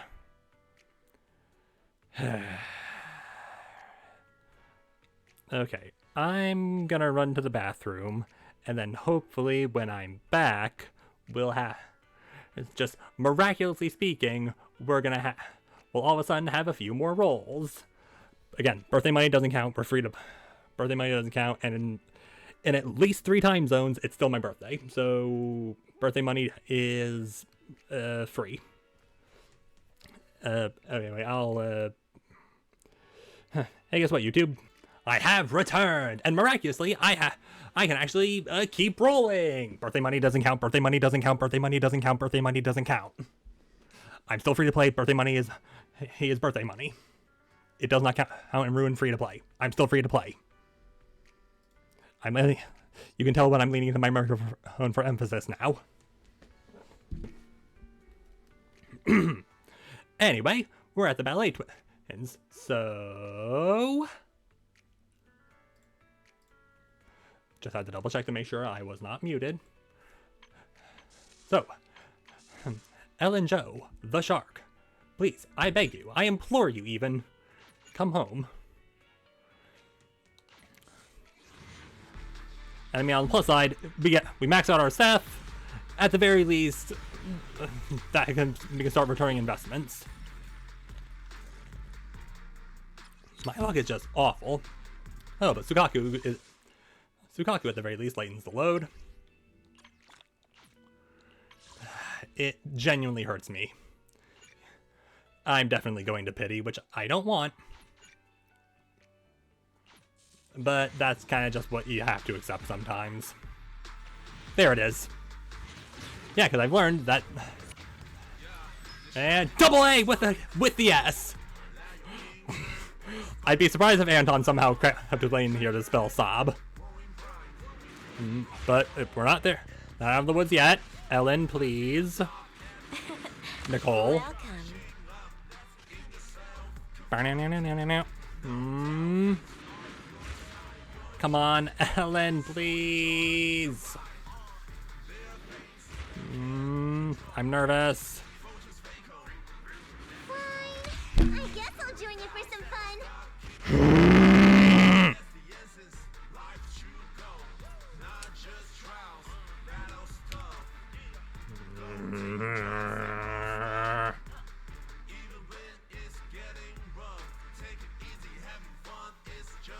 Okay, I'm gonna run to the bathroom, and then hopefully when I'm back, we'll just miraculously speaking, we'll all of a sudden have a few more rolls. Again, birthday money doesn't count, we're free to... Birthday money doesn't count, and in at least 3 time zones, it's still my birthday. So, birthday money is free. Anyway, I'll... Hey, guess what, YouTube? I have returned, and miraculously, I can actually keep rolling. Birthday money doesn't count, birthday money doesn't count, birthday money doesn't count, birthday money doesn't count. I'm still free to play, birthday money is birthday money. It does not count and ruin free to play. I'm still free to play. You can tell when I'm leaning into my microphone for emphasis now. Anyway, we're at the Ballet Twins, so... Just had to double check to make sure I was not muted. So, Ellen Joe, the shark. Please, I beg you, I implore you even, come home. And I mean, on the plus side, we max out our staff. At the very least, we can start returning investments. My luck is just awful. Oh, but Sukaku at the very least lightens the load. It genuinely hurts me. I'm definitely going to pity, which I don't want. But that's kind of just what you have to accept sometimes. There it is. Yeah, because I've learned that. And double A with the S. I'd be surprised if Anton somehow kept playing here to spell sob. But if we're not there, not out of the woods yet. Ellen, please. Nicole. Come on, Ellen, please. I'm nervous.
Fine. I guess I'll join you for some fun.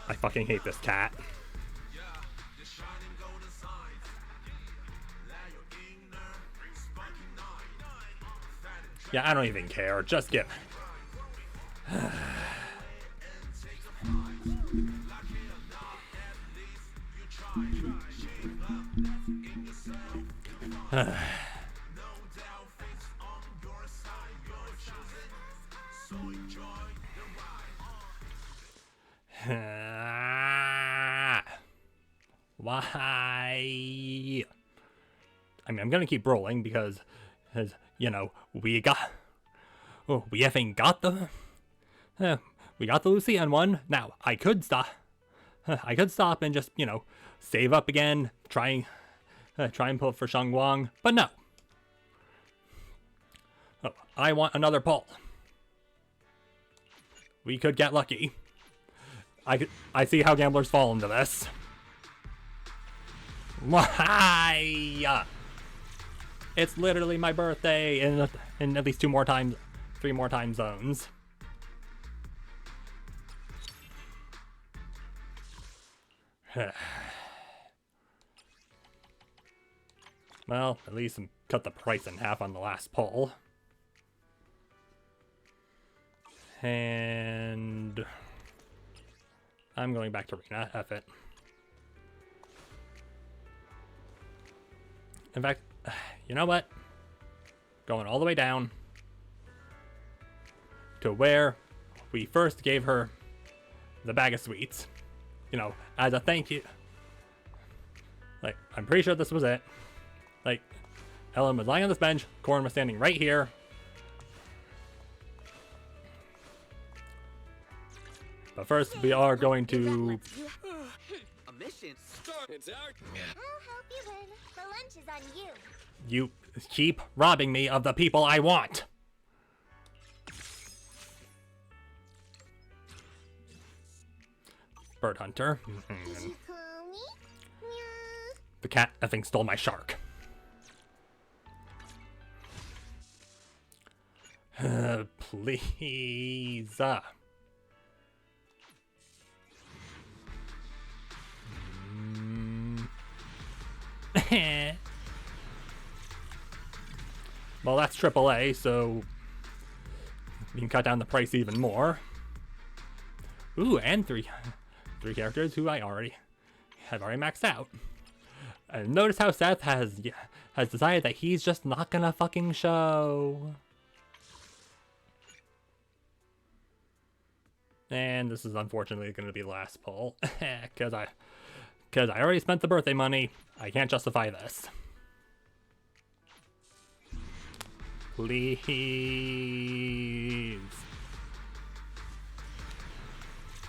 I fucking hate this cat. Yeah, I don't even care. Just give. Why? I mean, I'm gonna keep rolling because you know, we haven't got the, we got the Lucian one. Now, I could stop and just, you know, save up again, try and pull for Shangwang, but no. Oh, I want another pull. We could get lucky. I see how gamblers fall into this. Why? It's literally my birthday in at least 3 more time zones. Well, at least cut the price in half on the last pull. And I'm going back to Rena. F it. In fact, you know what? Going all the way down to where we first gave her the bag of sweets. You know, as a thank you. Like, I'm pretty sure this was it. Like, Ellen was lying on this bench. Corrin was standing right here. But first, we are going to...
A mission?
It's our...
I'll help you win. The lunch is on you.
You keep robbing me of the people I want. Bird hunter.
Did you call me? Yeah.
The cat effing stole my shark. Please. Well, that's AAA, so we can cut down the price even more. Ooh, and three characters who have already maxed out. And notice how Seth has decided that he's just not gonna fucking show. And this is unfortunately going to be the last pull, because I already spent the birthday money. I can't justify this. Please.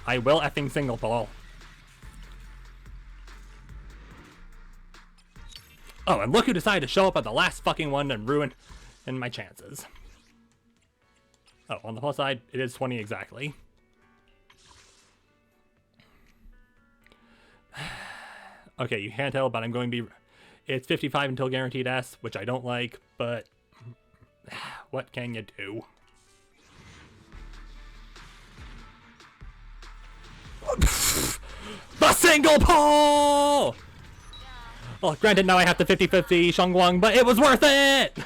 I will effing single pull. Oh, and look who decided to show up at the last fucking one and ruin my chances. Oh, on the plus side, it is 20 exactly. Okay, you can't tell, but I'm going to be... It's 55 until guaranteed S, which I don't like, but... What can you do? The single pull! Well, granted, now I have the 50-50 Shangwang, but it was worth it!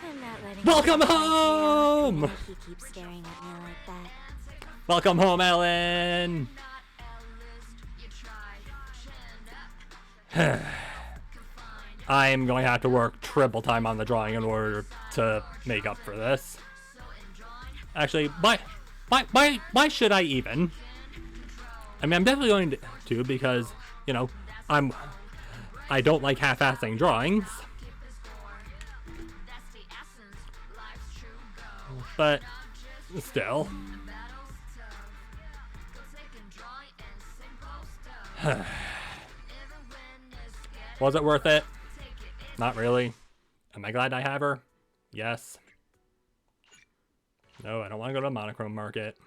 I'm not letting
Welcome home!
He keeps staring at me like that.
Welcome home, Ellen! I'm going to have to work triple time on the drawing in order to make up for this. Actually, why should I even? I mean, I'm definitely going to because, you know, I don't like half-assing drawings. But still. Was it worth it? Not really. Am I glad I have her? Yes. No, I don't want to go to the monochrome market.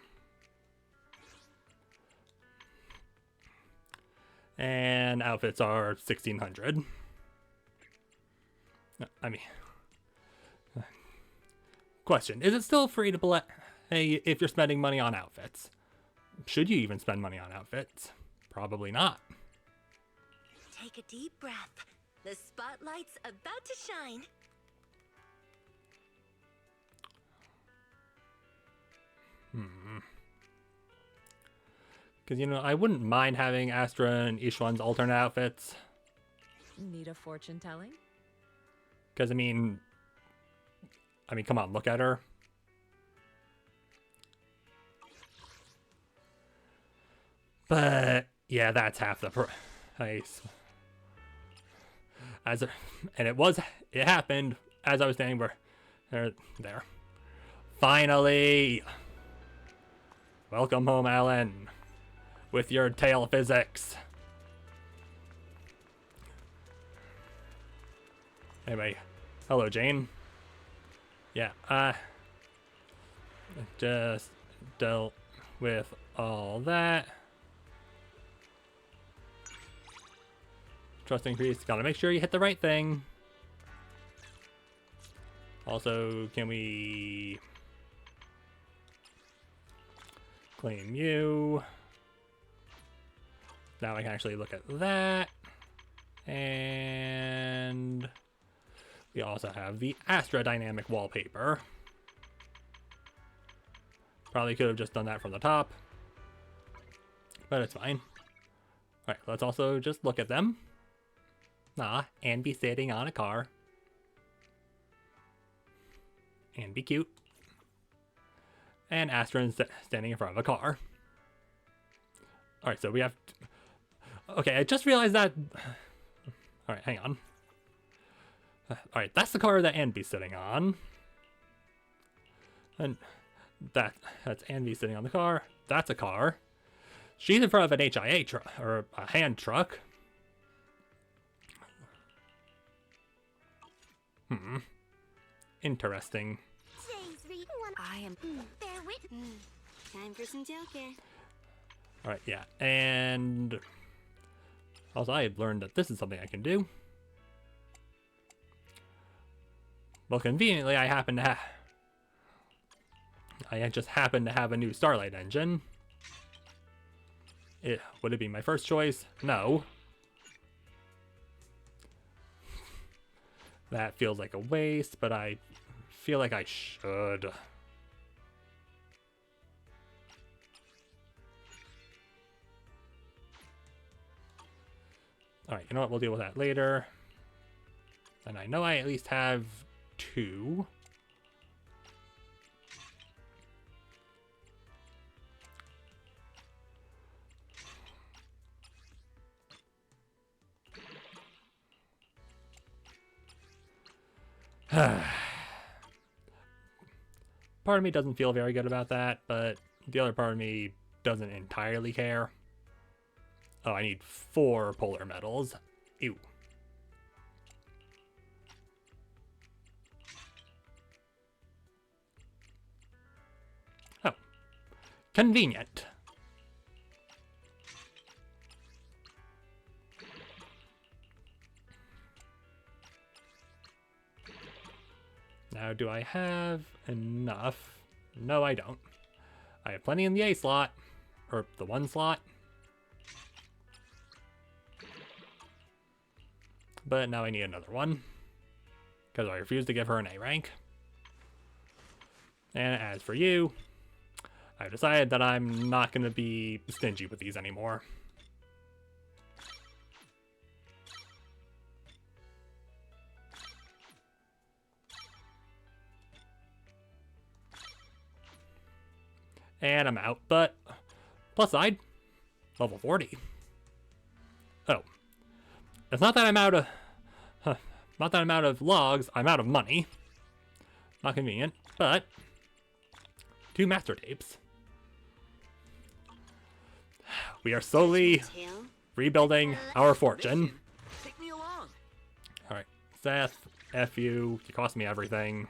And outfits are 1,600. I mean, question: is it still free to play? Hey, if you're spending money on outfits, should you even spend money on outfits? Probably not.
Take a deep breath. The spotlight's about to shine.
Because, you know, I wouldn't mind having Astra and Ishwan's alternate outfits.
Need a fortune telling?
Because, I mean, come on, look at her. But, yeah, that's half the price. It happened as I was standing there. Finally! Welcome home, Alan. With your tail physics. Anyway, hello, Jane. Yeah, just dealt with all that. Trust increase. Gotta make sure you hit the right thing. Also, can we claim you? Now I can actually look at that. And we also have the Astra dynamic wallpaper. Probably could have just done that from the top, but it's fine. All right, let's also just look at them. And be sitting on a car. And be cute. And Astra standing in front of a car. All right, so we have... Okay, I just realized that... All right, hang on. All right, that's the car that Anby's sitting on. And that's Anby sitting on the car. That's a car. She's in front of an HIA truck, or a hand truck. Interesting.
I am there with time for some tailcare.
Alright, yeah. And also I have learned that this is something I can do. Well, conveniently I just happen to have a new Starlight engine. Would it be my first choice? No. That feels like a waste, but I feel like I should. Alright, you know what? We'll deal with that later. And I know I at least have 2. Part of me doesn't feel very good about that, but the other part of me doesn't entirely care. Oh, I need 4 polar metals. Ew. Oh. Convenient. Now, do I have enough? No, I don't. I have plenty in the A slot. Or the 1 slot. But now I need another one. Because I refuse to give her an A rank. And as for you, I've decided that I'm not going to be stingy with these anymore. And I'm out, but plus side, level 40. Oh. It's not that I'm out of... not that I'm out of logs, I'm out of money. Not convenient, but... 2 master tapes. We are slowly rebuilding our fortune.
Take me along.
Alright, Seth, F you cost me everything.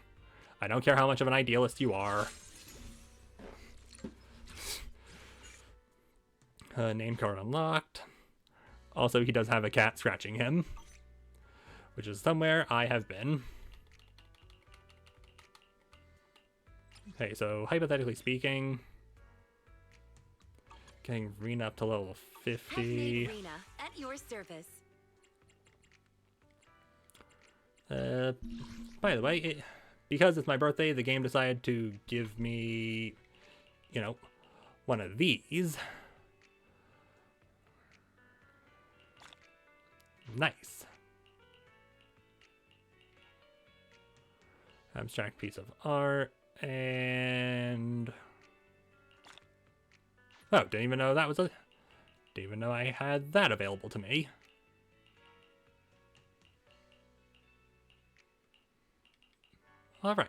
I don't care how much of an idealist you are. Name card unlocked. Also, he does have a cat scratching him, which is somewhere I have been. Okay, so hypothetically speaking, getting Rena up to level 50.
Rena, at your service.
By the way, because it's my birthday, the game decided to give me, you know, one of these. Nice. Abstract piece of art, and... Oh, didn't even know that was a... Didn't even know I had that available to me. Alright.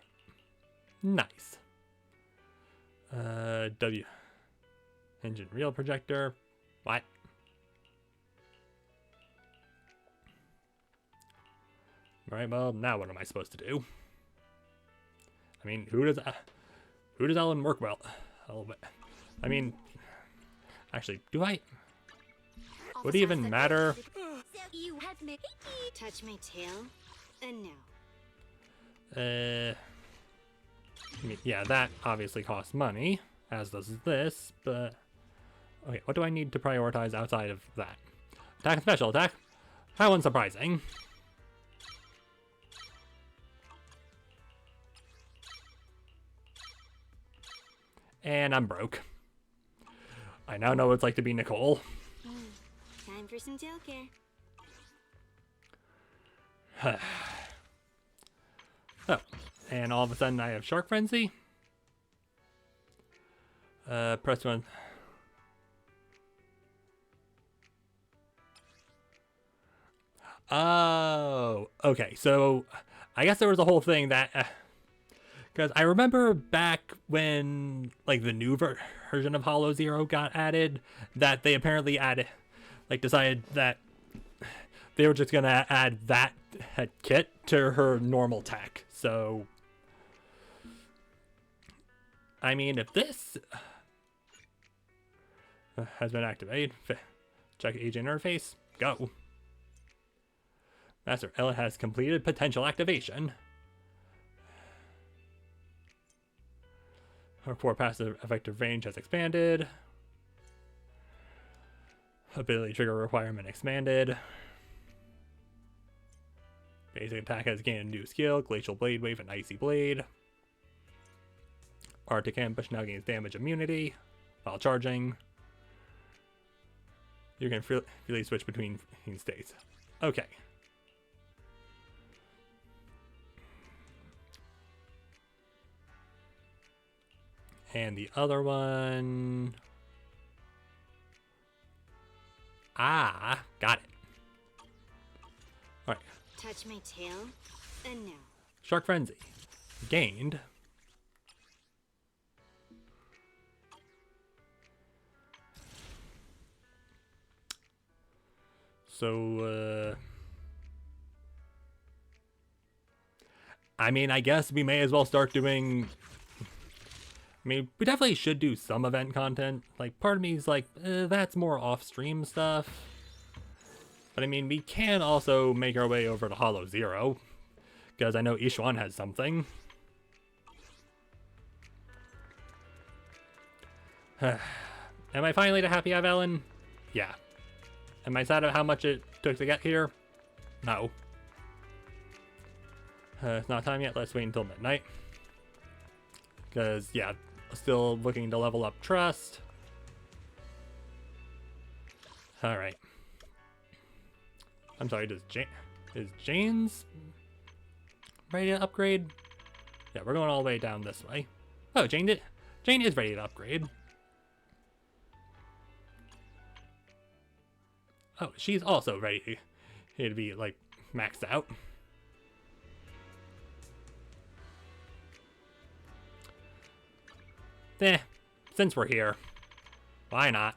Nice. W. Engine reel projector. What? Alright, well, now what am I supposed to do? I mean, who does Ellen work well? A little bit. I mean, actually, do I? Would it even matter?
You have me. Touch my tail, and no.
I mean, yeah, that obviously costs money, as does this, but... Okay, what do I need to prioritize outside of that? Attack and special attack? How unsurprising. And I'm broke. I now know what it's like to be Nicole.
Time for some tail care.
Oh, and all of a sudden I have Shark Frenzy. Press 1. Oh, okay. So I guess there was a whole thing that... Because I remember back when, like, the new version of Hollow Zero got added, that they apparently added, like, decided that they were just gonna add that kit to her normal tech. So, I mean, if this has been activated, check agent interface, go. Master Ella has completed potential activation. Her core passive effective range has expanded. Ability trigger requirement expanded. Basic attack has gained a new skill, Glacial Blade Wave and Icy Blade. Arctic Ambush now gains damage immunity while charging. You can freely switch between states. Okay. And the other one... Ah, got it. Alright.
Touch my tail, and no.
Shark Frenzy. Gained. So, I mean, I guess we may as well start doing... I mean, we definitely should do some event content. Like, part of me is like, that's more off-stream stuff. But I mean, we can also make our way over to Hollow Zero, because I know Ishwan has something. Am I finally happy I have Ellen? Yeah. Am I sad at how much it took to get here? No. It's not time yet. Let's wait until midnight. Because, yeah, still looking to level up trust. Alright. I'm sorry, is Jane's ready to upgrade? Yeah, we're going all the way down this way. Oh, Jane Jane is ready to upgrade. Oh, she's also ready to be, like, maxed out. Since we're here, why not?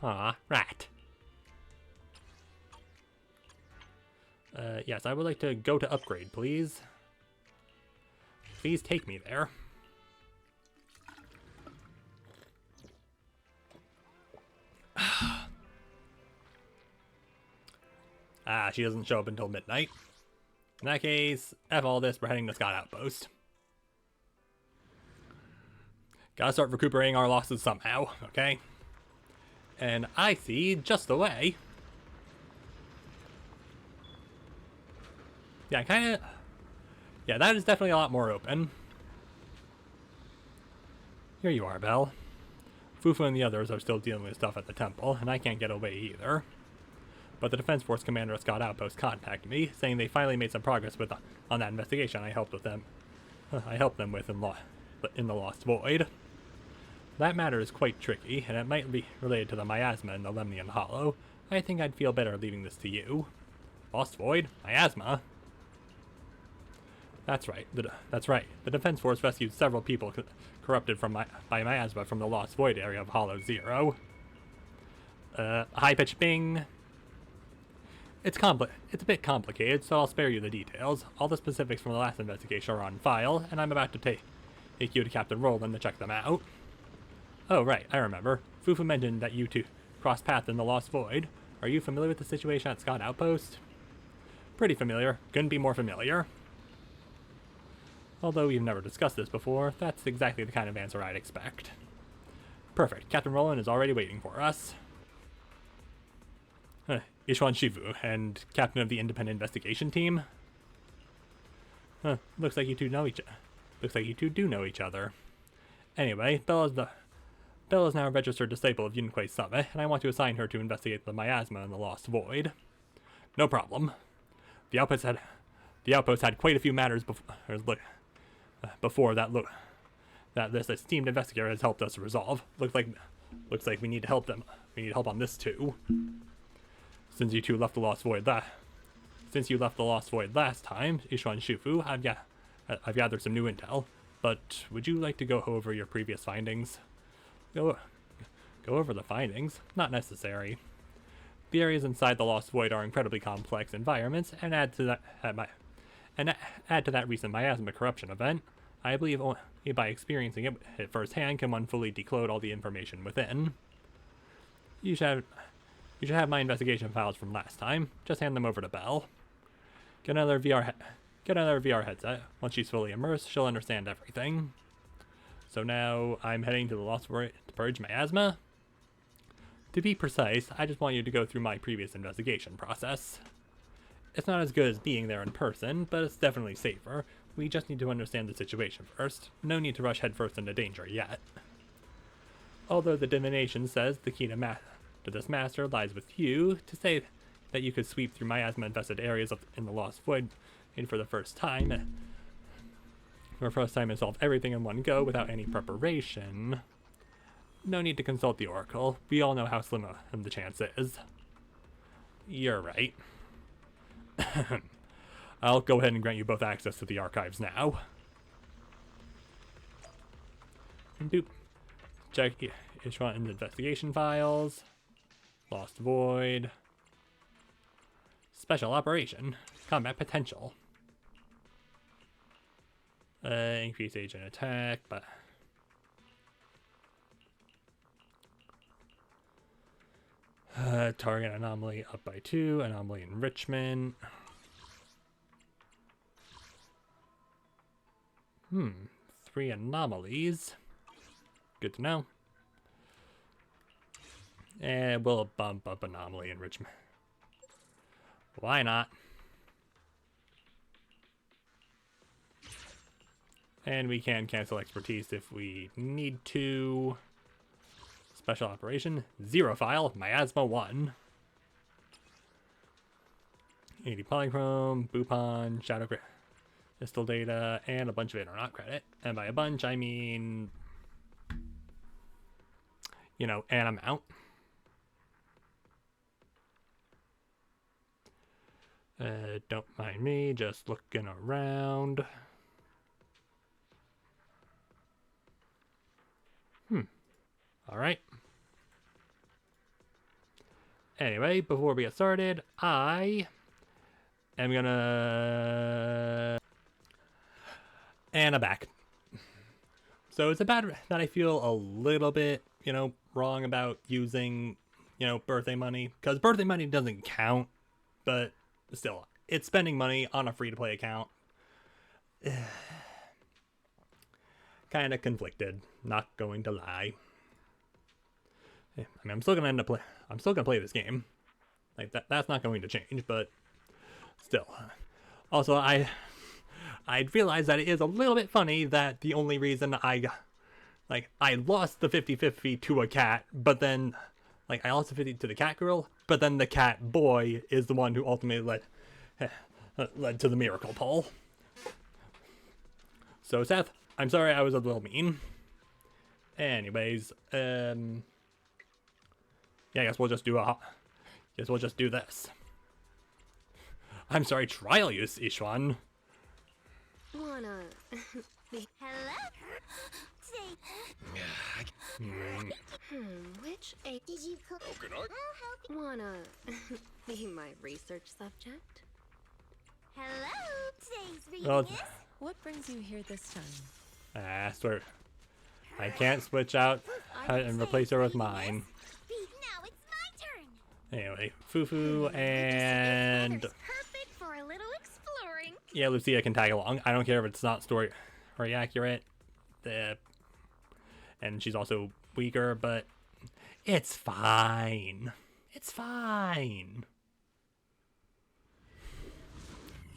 Aw, right. Yes, I would like to go to upgrade, please. Please take me there. She doesn't show up until midnight. In that case, F all this, we're heading to Scott Outpost. Gotta start recuperating our losses somehow, okay? And I see just the way. Yeah, kinda... Yeah, that is definitely a lot more open. Here you are, Belle. Fufu and the others are still dealing with stuff at the temple, and I can't get away either. But the Defense Force commander at Scott Outpost contacted me, saying they finally made some progress on that investigation I helped with them. I helped them with in the Lost Void. That matter is quite tricky, and it might be related to the miasma in the Lemnian Hollow. I think I'd feel better leaving this to you. Lost Void? Miasma? That's right. That's right. The Defense Force rescued several people corrupted by miasma from the Lost Void area of Hollow Zero. High-pitched bing. It's a bit complicated, so I'll spare you the details. All the specifics from the last investigation are on file, and I'm about to take you to Captain Roland to check them out. Oh, right, I remember. Fufu mentioned that you two crossed paths in the Lost Void. Are you familiar with the situation at Scott Outpost? Pretty familiar. Couldn't be more familiar. Although we've never discussed this before, that's exactly the kind of answer I'd expect. Perfect. Captain Roland is already waiting for us. Ishwan Shifu, and captain of the independent investigation team. Looks like you two do know each other. Anyway, Bella's now a registered disciple of Yunquei Summit, and I want to assign her to investigate the miasma in the Lost Void. No problem. The outpost had quite a few matters before that this esteemed investigator has helped us resolve. Looks like we need help on this too. Since you left the Lost Void last time, Ishwan Shifu, I've gathered some new intel. But would you like to go over your previous findings? Go over the findings? Not necessary. The areas inside the Lost Void are incredibly complex environments, and add to that recent miasma corruption event. I believe only by experiencing it firsthand can one fully decode all the information within. You should have my investigation files from last time. Just hand them over to Belle. Get another VR headset. Once she's fully immersed, she'll understand everything. So now I'm heading to the Lost Void to purge miasma. To be precise, I just want you to go through my previous investigation process. It's not as good as being there in person, but it's definitely safer. We just need to understand the situation first. No need to rush headfirst into danger yet. Although the divination says the key to this master lies with you, to say that you could sweep through miasma-infested areas in the Lost Void for the first time and solve everything in one go without any preparation. No need to consult the Oracle. We all know how slim the chance is. You're right. I'll go ahead and grant you both access to the archives now. Boop. Check Ishwan's investigation files. Lost Void. Special Operation. Combat Potential. Increase agent attack, but... target anomaly up by 2. Anomaly enrichment. 3 anomalies. Good to know. And we'll bump up anomaly enrichment. Why not? And we can cancel expertise if we need to. Special Operation. 0 file. Miasma 1. 80 Polychrome. Bupon. pistol data, and a bunch of internet credit. And by a bunch, I mean, you know, an amount. Don't mind me, just looking around. All right. Anyway, before we get started, I am gonna... And I'm back. So it's bad that I feel a little bit, you know, wrong about using, you know, birthday money. Because birthday money doesn't count, but still, it's spending money on a free-to-play account. Kind of conflicted, not going to lie. I mean, I'm still gonna play this game. Like that's not going to change, but still. Also, I realized that it is a little bit funny that the only reason I lost the 50-50 to a cat, but then I lost the 50 to the cat girl, but then the cat boy is the one who ultimately led to the miracle poll. So Seth, I'm sorry I was a little mean. Anyways, yeah, I guess we'll just do this. I'm sorry, trial use, Ishwan.
Wanna...
Hello?
which a...
Did you cook? I'll help you.
Wanna... be my research subject?
Hello? Today's reading
Well,
is...
What brings you here this time?
Swear. I can't switch out and replace her with mine.
Now it's my turn.
Anyway, Fufu and...
Perfect for a little exploring.
Yeah, Lucia can tag along. I don't care if it's not story accurate. And she's also weaker, but it's fine. It's fine.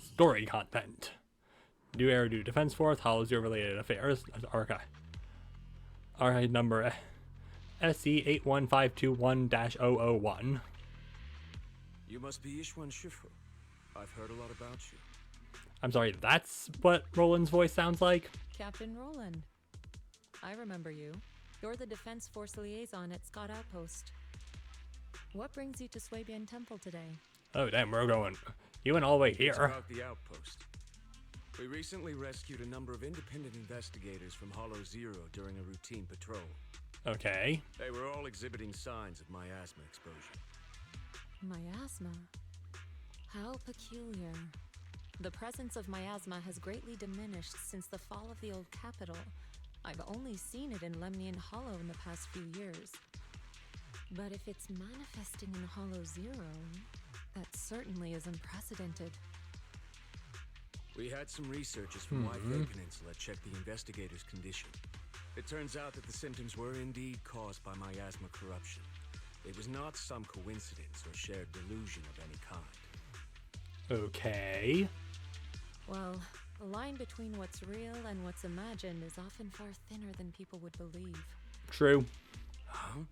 Story content. New era, new defense force, Hollow Zero related affairs. Archive number SC81521-001.
You must be Ishwan Shifu. I've heard a lot about you.
I'm sorry, that's what Roland's voice sounds like?
Captain Roland. I remember you. You're the Defense Force liaison at Scott Outpost. What brings you to Swabian Temple today?
Oh, damn, we're going. You went all the way
It's
here.
about the outpost. We recently rescued a number of independent investigators from Hollow Zero during a routine patrol.
Okay.
They were all exhibiting signs of miasma exposure.
Miasma? How peculiar. The presence of miasma has greatly diminished since the fall of the old capital. I've only seen it in Lemnian Hollow in the past few years. But if it's manifesting in Hollow Zero, that certainly is unprecedented.
We had some researchers from White Peninsula check the investigators' condition. It turns out that the symptoms were indeed caused by miasma corruption. It was not some coincidence or shared delusion of any kind.
Okay.
Well, the line between what's real and what's imagined is often far thinner than people would believe.
True.
Huh?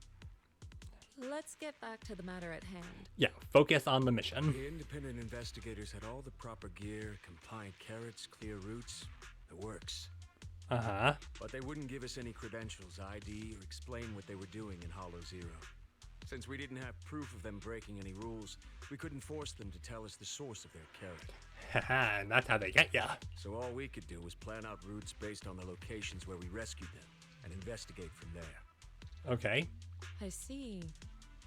Let's get back to the matter at hand.
Yeah, focus on the mission.
The independent investigators had all the proper gear, compliant carrots, clear routes, the works.
Uh-huh.
But they wouldn't give us any credentials, ID, or explain what they were doing in Hollow Zero. Since we didn't have proof of them breaking any rules, we couldn't force them to tell us the source of their carrot.
Haha, and that's how they get ya.
So all we could do was plan out routes based on the locations where we rescued them, and investigate from there.
Okay.
I see.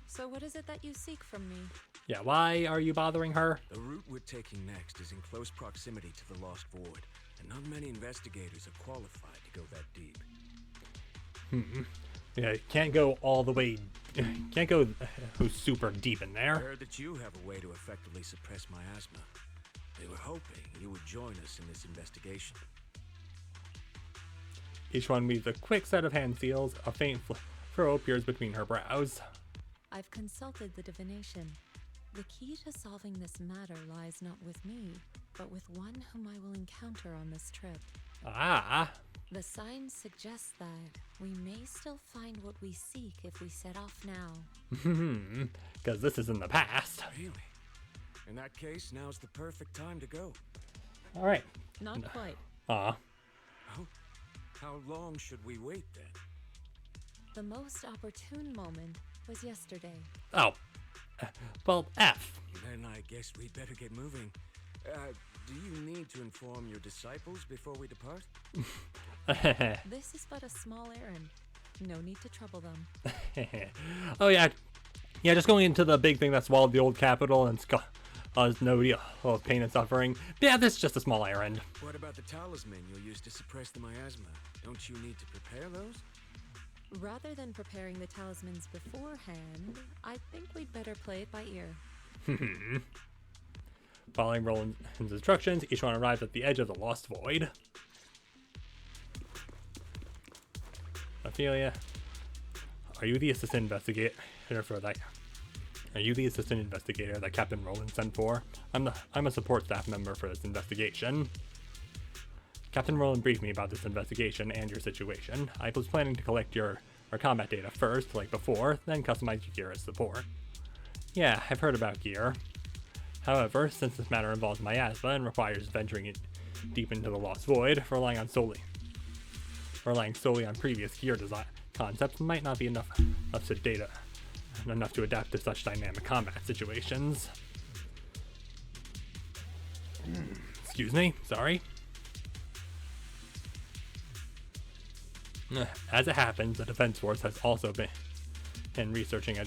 So what is it that you seek from me?
Yeah, why are you bothering her?
The route we're taking next is in close proximity to the Lost Void, and not many investigators are qualified to go that deep.
Yeah, can't go all the way... Can't go super deep in
I
there.
heard that you have a way to effectively suppress miasma. They were hoping you would join us in this investigation.
Each one weaves a quick set of hand seals. A faint furrow appears between her brows.
I've consulted the divination. The key to solving this matter lies not with me, but with one whom I will encounter on this trip.
Ah.
The signs suggest that we may still find what we seek if we set off now.
Because this is in the past.
Really? In that case, now's the perfect time to go.
Alright,
Not quite.
Aw.
Oh, how long should we wait then?
The most opportune moment was yesterday.
Oh. Well, F.
Then I guess we better get moving. Do you need to inform your disciples before we depart?
This is but a small errand. No need to trouble them.
Oh, yeah. Yeah, just going into the big thing that swallowed the old capital and caused no pain and suffering. Yeah, this is just a small errand.
What about the talisman you'll use to suppress the miasma? Don't you need to prepare those?
Rather than preparing the talismans beforehand, I think we'd better play it by ear.
Following Roland's instructions, each one arrives at the edge of the Lost Void. Ophelia, are you the assistant investigator for that? Are you the assistant investigator that Captain Roland sent for? I'm a support staff member for this investigation. Captain Roland briefed me about this investigation and your situation. I was planning to collect your combat data first, like before, then customize your gear as support. Yeah, I've heard about gear. However, since this matter involves miasma and requires venturing it deep into the Lost Void, relying solely on previous gear design concepts might not be enough to adapt to such dynamic combat situations. Excuse me, sorry. As it happens, the Defense Force has also been researching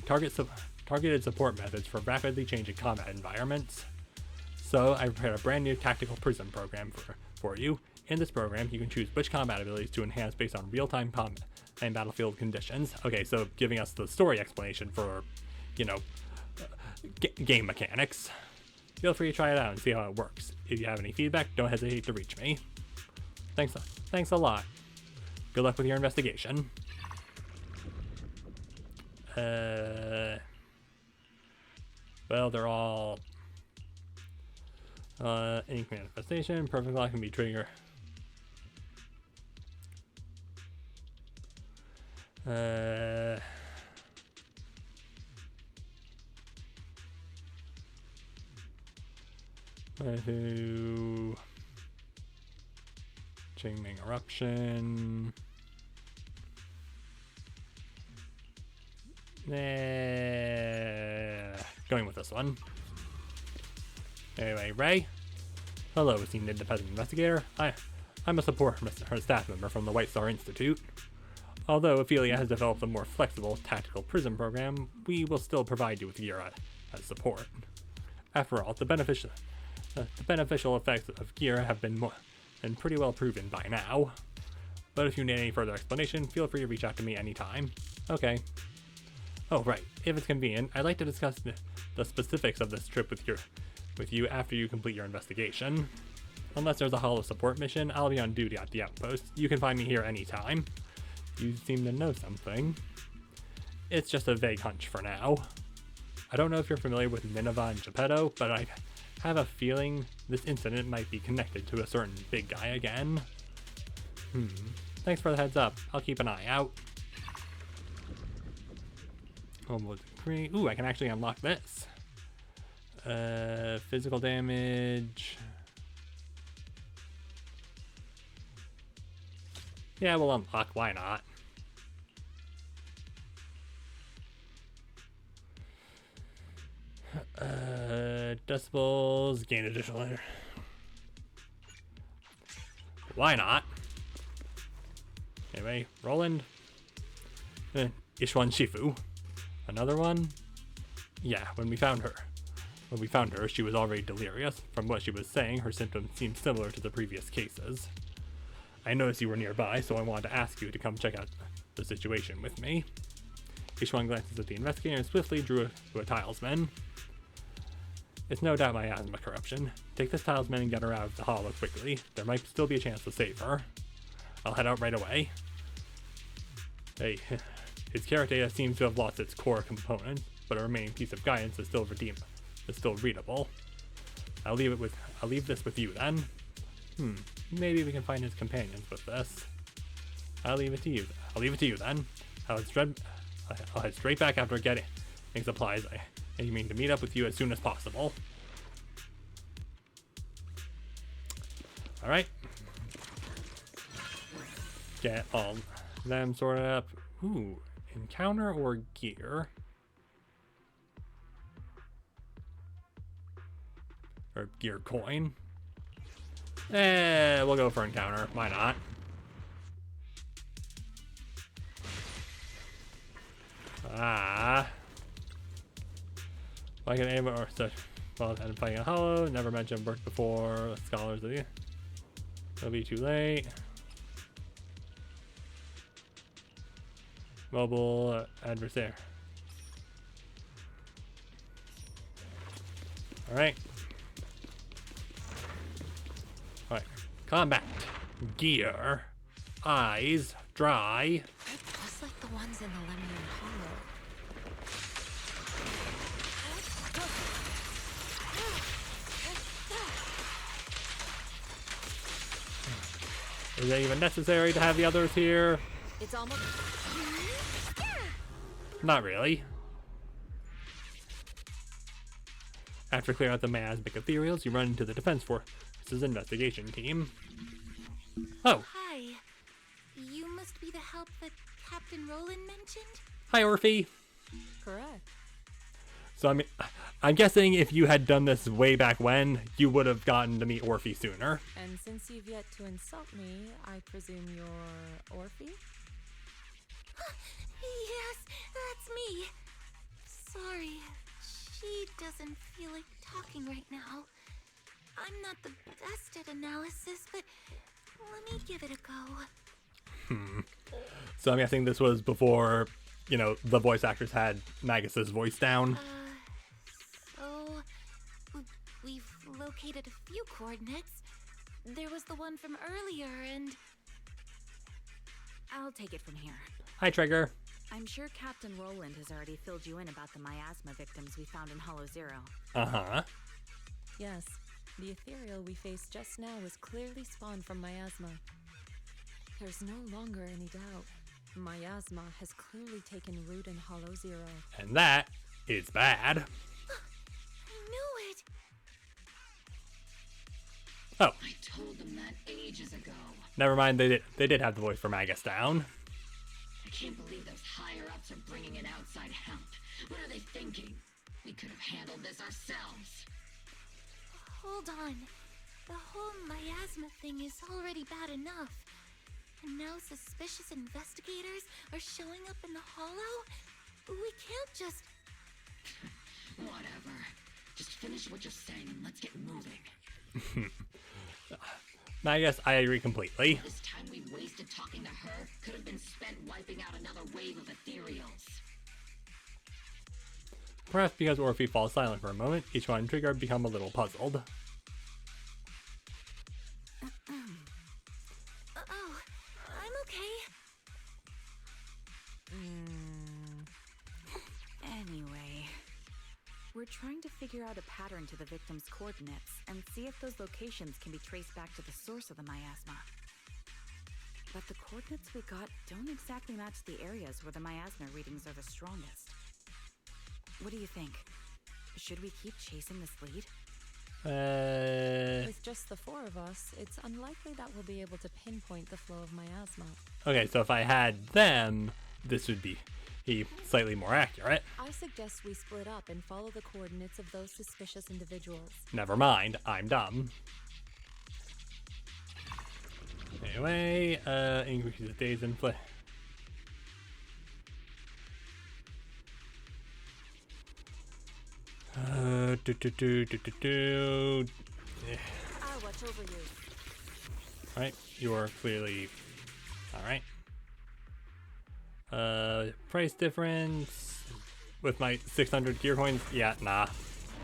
targeted support methods for rapidly changing combat environments. So I prepared a brand new tactical prism program for you. In this program, you can choose which combat abilities to enhance based on real-time combat and battlefield conditions. Okay, so giving us the story explanation for, game mechanics. Feel free to try it out and see how it works. If you have any feedback, don't hesitate to reach me. Thanks a lot. Good luck with your investigation. Well, they're all ink manifestation. Perfect lock can be trigger. Chingming eruption. Going with this one. Anyway, Ray. Hello, esteemed independent investigator. I'm a support staff member from the White Star Institute. Although Ophelia has developed a more flexible tactical prism program, we will still provide you with gear as support. After all, the beneficial effects of gear have been pretty well proven by now. But if you need any further explanation, feel free to reach out to me anytime. Okay. Oh, right. If it's convenient, I'd like to discuss the specifics of this trip with you after you complete your investigation. Unless there's a hollow support mission, I'll be on duty at the outpost. You can find me here anytime. You seem to know something. It's just a vague hunch for now. I don't know if you're familiar with Nineveh and Geppetto, but I have a feeling this incident might be connected to a certain big guy again. Thanks for the heads up. I'll keep an eye out. Ooh, I can actually unlock this. Physical damage. Yeah, we'll unlock. Why not? Decibels. Gain additional energy. Why not? Anyway, Roland. Ishwan Shifu. Another one? Yeah, when we found her, she was already delirious. From what she was saying, her symptoms seemed similar to the previous cases. I noticed you were nearby, so I wanted to ask you to come check out the situation with me. Ishwan glances at the investigator and swiftly drew a talisman. It's no doubt miasma corruption. Take this talisman and get her out of the hollow quickly. There might still be a chance to save her. I'll head out right away. Hey, his character data seems to have lost its core component, but a remaining piece of guidance is still readable. I'll leave this with you then. Maybe we can find his companions with this. I'll leave it to you then. I'll head straight back after getting supplies. I mean to meet up with you as soon as possible. Alright. Get all them sorted up. Ooh, encounter or gear? Or gear coin? We'll go for encounter. Why not? Like an aim or such. Well, and fighting a hollow. Never mentioned work before. Scholars of the. It'll be too late. Mobile adversary. Alright. Alright. Combat. Gear. Eyes. Dry.
Just like the ones in the Lemon Hollow.
Is it even necessary to have the others here?
It's almost...
Not really. After clearing out the miasmic ethereals, you run into the Defense Force's investigation team. Oh.
Hi. You must be the help that Captain Roland mentioned?
Hi, Orphe.
Correct.
So, I mean, I'm guessing if you had done this way back when, you would have gotten to meet Orphe sooner.
And since you've yet to insult me, I presume you're Orphe?
Yes, that's me. Sorry, she doesn't feel like talking right now. I'm not the best at analysis, but let me give it a go.
So I'm guessing this was before, you know, the voice actors had Magus's voice down.
So we've located a few coordinates. There was the one from earlier, and I'll take it from here.
Hi, Trigger.
I'm sure Captain Roland has already filled you in about the miasma victims we found in Hollow Zero.
Uh-huh.
Yes. The ethereal we faced just now was clearly spawned from miasma. There's no longer any doubt. Miasma has clearly taken root in Hollow Zero.
And that is bad.
I knew it!
Oh.
I told them that ages ago.
Never mind, they did have the voice for Magus down.
I can't believe those higher-ups are bringing in outside help. What are they thinking? We could have handled this ourselves.
Hold on. The whole miasma thing is already bad enough. And now suspicious investigators are showing up in the Hollow? We can't just...
Whatever. Just finish what you're saying and let's get moving.
I guess I agree completely.
This time we wasted talking to her could have been spent wiping out another wave of ethereals.
Perhaps because Orphe falls silent for a moment, each one and Trigger become a little puzzled.
Oh, I'm okay.
Anyway, we're trying to figure out a pattern to the victim's coordinates and see if those locations can be traced back to the source of the miasma. But the coordinates we got don't exactly match the areas where the miasma readings are the strongest. What do you think? Should we keep chasing this lead?
With just the four of us, it's unlikely that we'll be able to pinpoint the flow of miasma.
Okay, so if I had them, this would be slightly more accurate.
I suggest we split up and follow the coordinates of those suspicious individuals.
Never mind, I'm dumb. Anyway, increases days in play.
I'll watch over you.
Alright, you are clearly... Alright. Price difference with my 600 gear coins? Yeah, nah.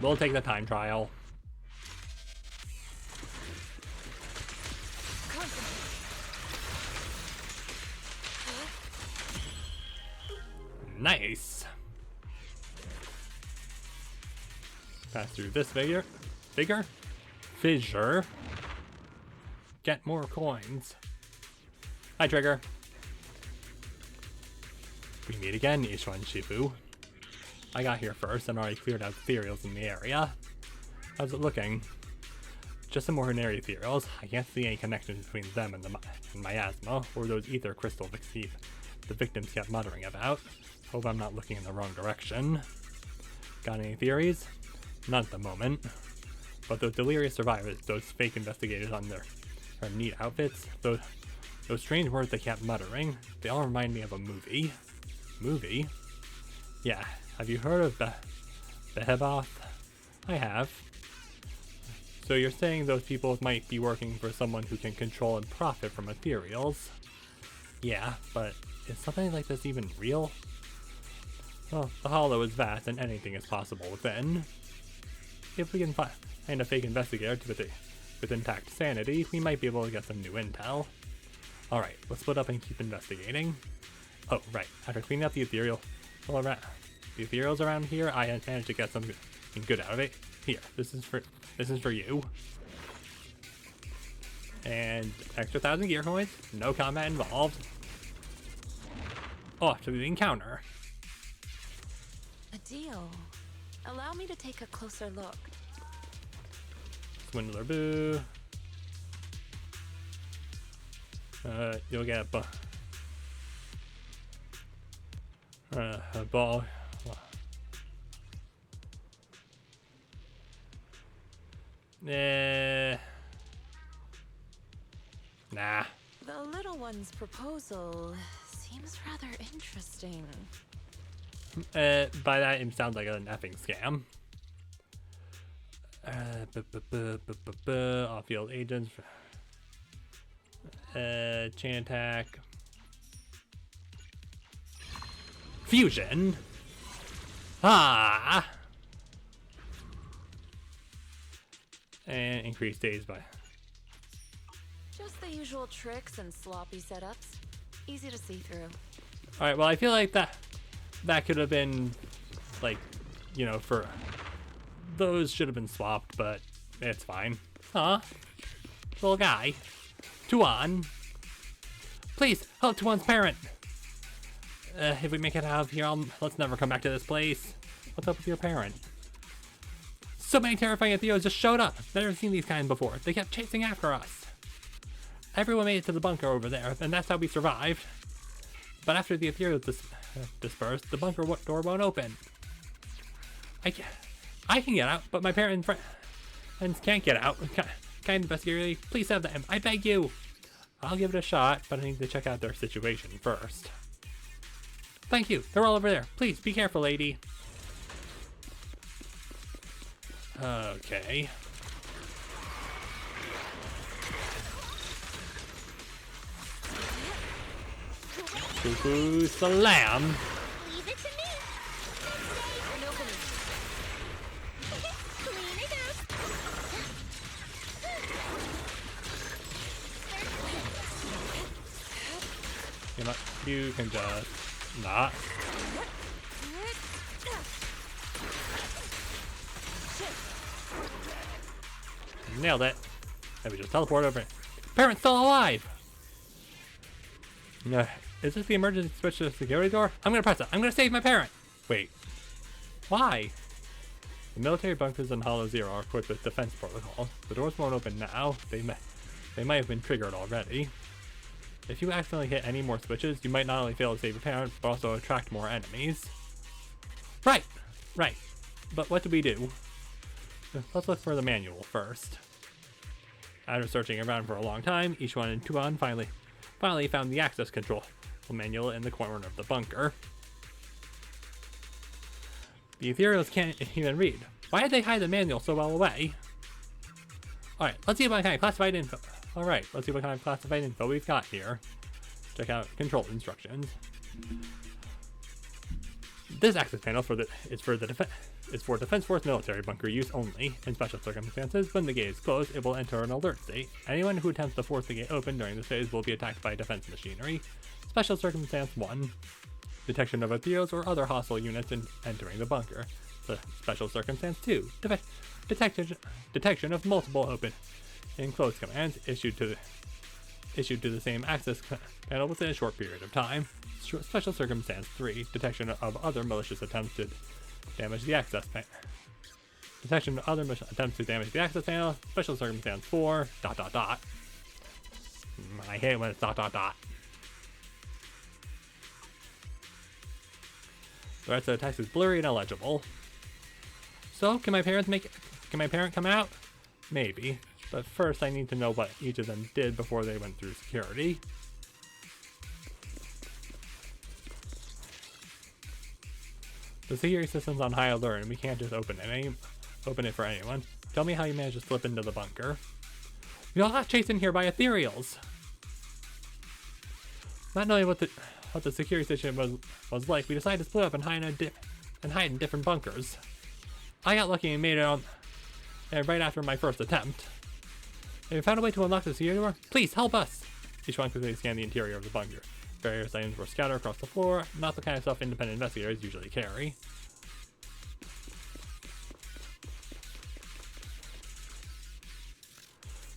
We'll take the time trial. Nice. Pass through this fissure. Get more coins. Hi, Trigger. We meet again, Ishwan Shifu. I got here first and already cleared out ethereals in the area. How's it looking? just some ordinary ethereals. I can't see any connection between them and the miasma, or those ether crystals the victims kept muttering about. Hope I'm not looking in the wrong direction. Got any theories? Not at the moment. But those delirious survivors, those fake investigators on their neat outfits, those strange words they kept muttering, they all remind me of a movie. Movie? Yeah, have you heard of Behemoth? I have. So you're saying those people might be working for someone who can control and profit from ethereals? Yeah, but is something like this even real? Well, the Hollow is vast and anything is possible within. If we can find a fake investigator with intact sanity, we might be able to get some new intel. Alright, let's split up and keep investigating. Oh, right, after cleaning up the ethereals around here, I managed to get something good out of it. Here, this is for you. And extra 1,000 gear coins, no combat involved. Off to the encounter.
A deal. Allow me to take a closer look.
Swindler boo. You'll get a ball. Nah.
The little one's proposal seems rather interesting.
By that, it sounds like an effing scam. Off-field agents. Chain attack. Fusion. Ah. And increase days by.
Just the usual tricks and sloppy setups. Easy to see through.
Alright, well, I feel like that could have been, like, you know, for those should have been swapped, but it's fine. Huh? Little guy. Tuan. Please, help Tuan's parent. If we make it out of here, let's never come back to this place. What's up with your parent? So many terrifying ethereals just showed up. Never seen these kind before. They kept chasing after us. Everyone made it to the bunker over there, and that's how we survived. But after the ethereals dispersed, the bunker door won't open. I can get out, but my parents and friends can't get out. Kind investigator, please have them. I beg you. I'll give it a shot, but I need to check out their situation first. Thank you. They're all over there. Please be careful, lady. Okay. Cuckoo salam.
Leave it to me. Clean it up.
You know, you can just not. Nailed it. Let me just teleport over it. Parent's still alive! Is this the emergency switch to the security door? I'm gonna press it. I'm gonna save my parent! Wait. Why? The military bunkers in Hollow Zero are equipped with defense protocols. The doors won't open now. They might have been triggered already. If you accidentally hit any more switches, you might not only fail to save your parent, but also attract more enemies. Right! Right. But what do we do? Let's look for the manual first. After searching around for a long time, Ishuan and Tuan finally found the access control manual in the corner of the bunker. The ethereals can't even read. Why did they hide the manual so well away? Alright, let's see what kind of classified info. Alright, let's see what kind of classified info we've got here. Check out control instructions. This access panel is for Defense Force military bunker use only. In special circumstances, when the gate is closed, it will enter an alert state. Anyone who attempts to force the gate open during this phase will be attacked by defense machinery. Special circumstance 1. Detection of ethereals or other hostile units entering the bunker. Special circumstance 2. Detection of multiple open and closed commands issued to the same access panel within a short period of time. Special circumstance 3. Detection of other malicious attempts to damage the access Detection of other mission attempts to damage the access panel. Special circumstance 4. ... I hate it when it's ... The rest of the text is blurry and illegible. So, can my parent come out? Maybe. But first I need to know what each of them did before they went through security. The security system's on high alert and we can't just open it for anyone. Tell me how you managed to slip into the bunker. We all got chased in here by ethereals. Not knowing what the security situation was like, we decided to split up and hide in different bunkers. I got lucky and made it on right after my first attempt. Have you found a way to unlock the security door? Please help us! Each one quickly scanned the interior of the bunker. Various items were scattered across the floor, not the kind of stuff independent investigators usually carry.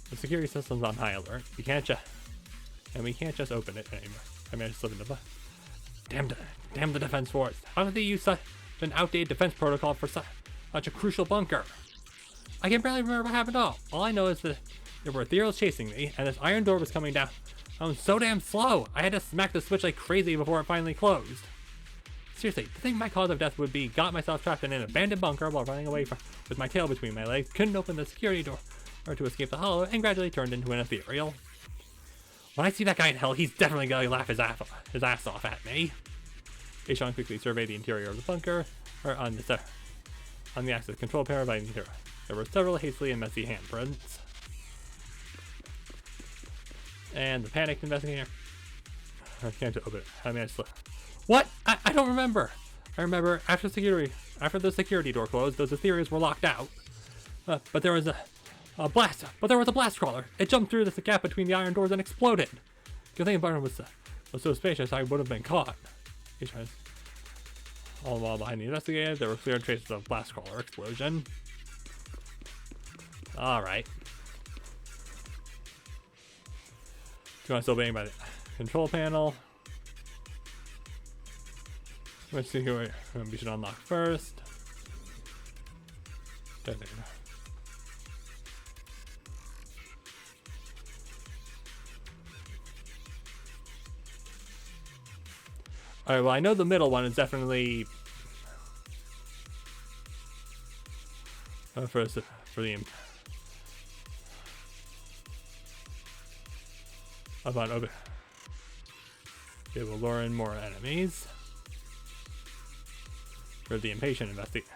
The security system's on high alert. We can't just open it anymore. I managed to slip into the... Damn the defense force. How did they use such an outdated defense protocol for such a crucial bunker? I can barely remember what happened at all. All I know is that there were ethereals chasing me, and this iron door was coming down. I was so damn slow. I had to smack the switch like crazy before it finally closed. Seriously, to think my cause of death would be got myself trapped in an abandoned bunker while running away with my tail between my legs, couldn't open the security door or to escape the hollow, and gradually turned into an ethereal. When I see that guy in hell, he's definitely gonna laugh his ass off at me. Aishon quickly surveyed the interior of the bunker, or on the access control panel by the interior. There were several hastily and messy handprints. And the panicked investigator. I can't open it. I managed to slip. What? I don't remember. I remember after the security door closed, those ethereals were locked out. But there was a blast. But there was a blast crawler. It jumped through the gap between the iron doors and exploded. Good thing the bunker was so spacious, I would have been caught. All the while behind the investigator, there were clear traces of blast crawler explosion. All right. Still obeying by the control panel. Let's see who we should unlock first. Alright, well I know the middle one is definitely for the about okay. It will lure in more enemies. For the impatient investigator.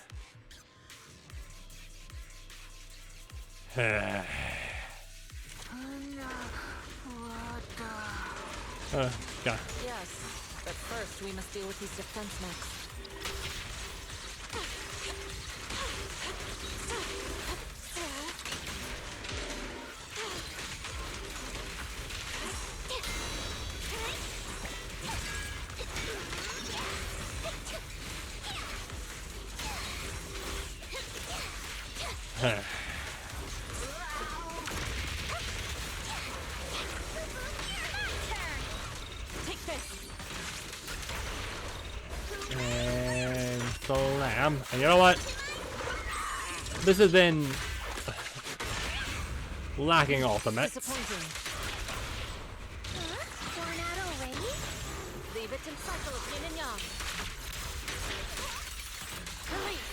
God.
Yes, but first we must deal with these defense mechs.
And slam. And you know what? This has been lacking ultimates.
Disappointing.
Worn out already?
Leave it and cycle of yin and yang. Release.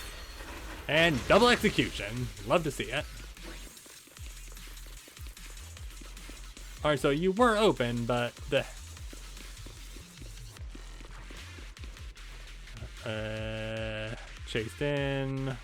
And double execution. Love to see it. Alright, so you were open, but the chased in.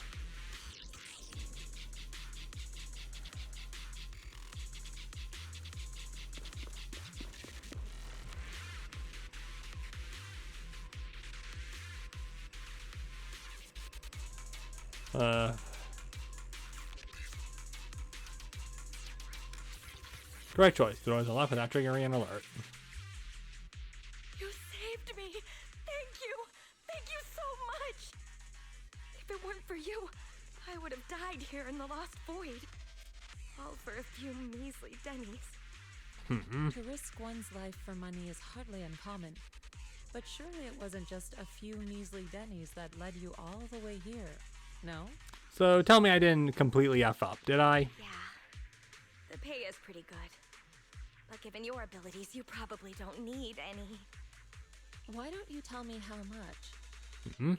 Correct choice. The doors unlocked without triggering an alert.
You saved me. Thank you. Thank you so much. If it weren't for you, I would have died here in the Lost Void. All for a few measly dennies.
To risk one's life for money is hardly uncommon. But surely it wasn't just a few measly dennies that led you all the way here, no?
So tell me I didn't completely F up, did I?
Yeah. The pay is pretty good. But given your abilities, you probably don't need any.
Why don't you tell me how much?
Mm-hmm.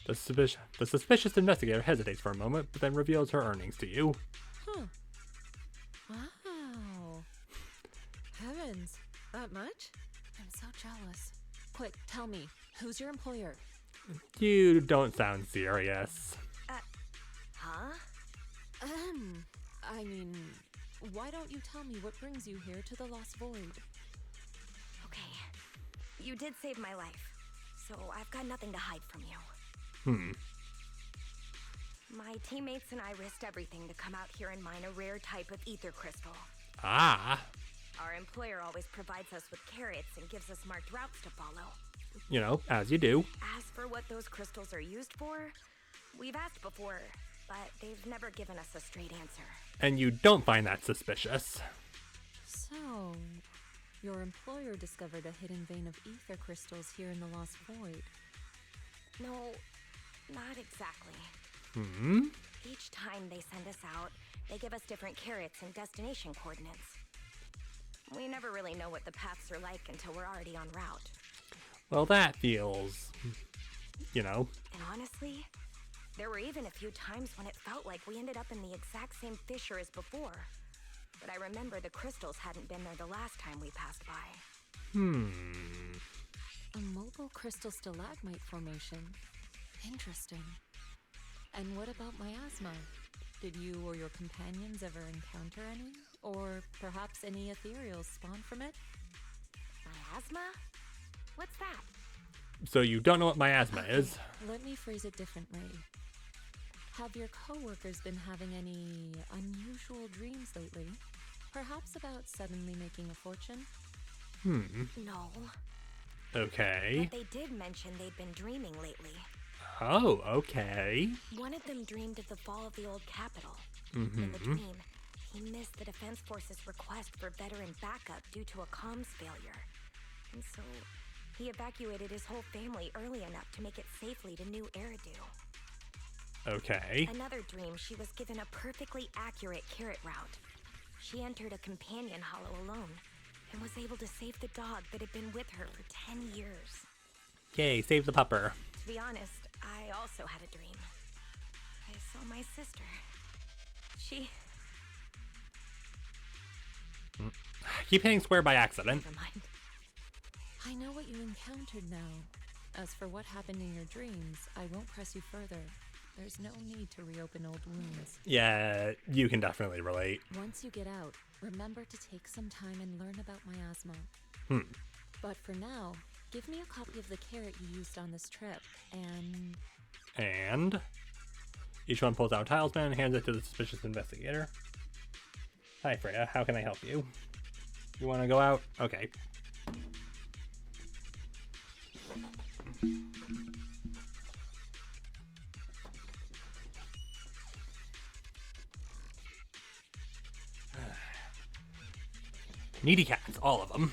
The suspicious investigator hesitates for a moment, but then reveals her earnings to you.
Huh. Wow. Heavens, that much? I'm so jealous. Quick, tell me, who's your employer?
You don't sound serious.
Huh?
I mean, why don't you tell me what brings you here to the Lost Void?
Okay. You did save my life, so I've got nothing to hide from you. My teammates and I risked everything to come out here and mine a rare type of ether crystal.
Ah.
Our employer always provides us with carrots and gives us marked routes to follow.
You know, as you do.
As for what those crystals are used for, we've asked before, but they've never given us a straight answer.
And you don't find that suspicious.
So, your employer discovered a hidden vein of ether crystals here in the Lost Void.
No, not exactly. Each time they send us out, they give us different carrots and destination coordinates. We never really know what the paths are like until we're already en route.
Well, that feels, you know.
And honestly, there were even a few times when it felt like we ended up in the exact same fissure as before. But I remember the crystals hadn't been there the last time we passed by.
A mobile crystal stalagmite formation. Interesting. And what about miasma? Did you or your companions ever encounter any? Or perhaps any ethereals spawn from it?
Miasma? What's that?
So you don't know what miasma is?
Let me phrase it differently. Have your coworkers been having any unusual dreams lately? Perhaps about suddenly making a fortune?
No.
Okay.
But they did mention they'd been dreaming lately.
Oh, okay.
One of them dreamed of the fall of the old capital. In the dream, he missed the Defense Force's request for veteran backup due to a comms failure. And so, he evacuated his whole family early enough to make it safely to New Eridu.
Okay.
Another dream, she was given a perfectly accurate carrot route. She entered a companion hollow alone, and was able to save the dog that had been with her for 10 years.
Yay, save the pupper.
To be honest, I also had a dream. I saw my sister. She...
Keep hitting square by accident.
Never mind.
I know what you encountered now. As for what happened in your dreams, I won't press you further. There's no need to reopen old wounds.
Yeah, you can definitely relate.
Once you get out, remember to take some time and learn about miasma. But for now, give me a copy of the carrot you used on this trip, and...
And? Each one pulls out a talisman and hands it to the suspicious investigator. Hi, Freya. How can I help you? You want to go out? Okay. Needy cats, all of them.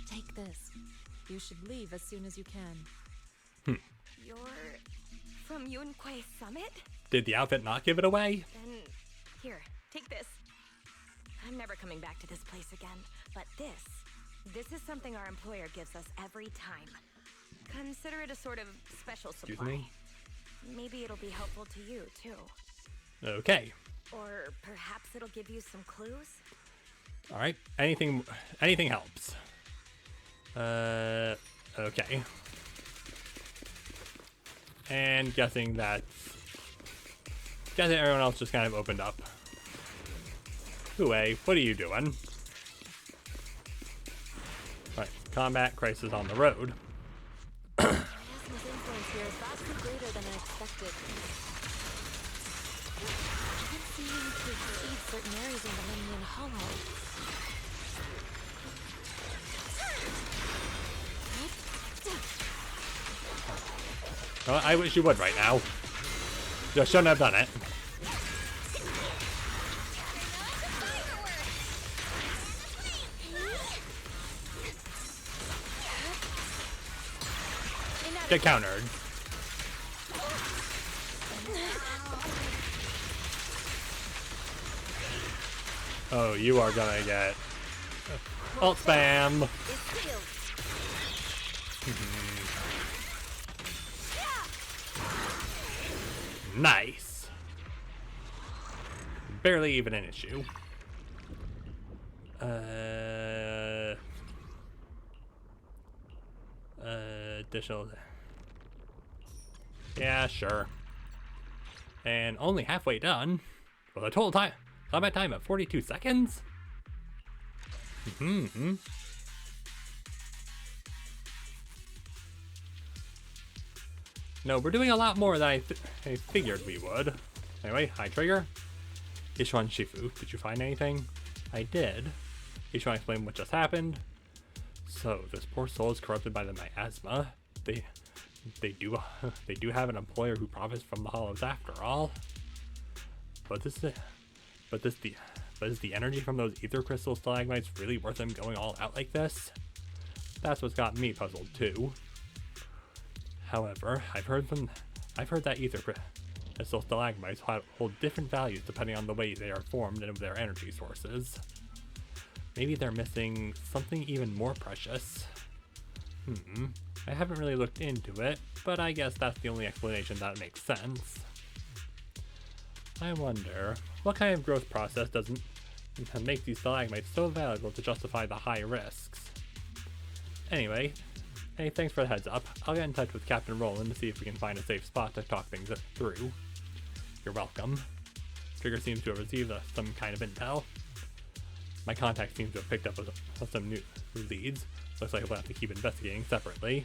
Take this. You should leave as soon as you can.
You're... from Yunquei Summit?
Did the outfit not give it away?
Then... here, take this. I'm never coming back to this place again, but this is something our employer gives us every time. Consider it a sort of special supply.
Excuse me?
Maybe it'll be helpful to you, too.
Okay.
Or perhaps it'll give you some clues?
Alright. Anything helps. Okay. And guessing everyone else just kind of opened up. Hue, what are you doing? Alright, combat crisis on the road.
Miasma's influence here is vastly greater than I expected. I can't seem to exceed certain areas in the Lemnian Hollow.
Oh, I wish you would right now. You shouldn't have done it.
Enough!
Get countered. Oh, you are gonna get ult spam. Nice. Barely even an issue. Additional. Yeah, sure. And only halfway done. With a total time combat time of 42 seconds. No, we're doing a lot more than I figured we would. Anyway, high trigger. Ishuan Shifu, did you find anything? I did. Ishuan explained what just happened. So, this poor soul is corrupted by the miasma. They do have an employer who profits from the hollows after all. But is the energy from those ether crystal stalagmites really worth them going all out like this? That's what's got me puzzled too. However, I've heard that ether crystal stalagmites hold different values depending on the way they are formed and of their energy sources. Maybe they're missing something even more precious. I haven't really looked into it, but I guess that's the only explanation that makes sense. I wonder, what kind of growth process doesn't make these stalagmites so valuable to justify the high risks? Anyway, hey, thanks for the heads up. I'll get in touch with Captain Roland to see if we can find a safe spot to talk things through. You're welcome. Trigger seems to have received some kind of intel. My contact seems to have picked up some new leads. Looks like we'll have to keep investigating separately.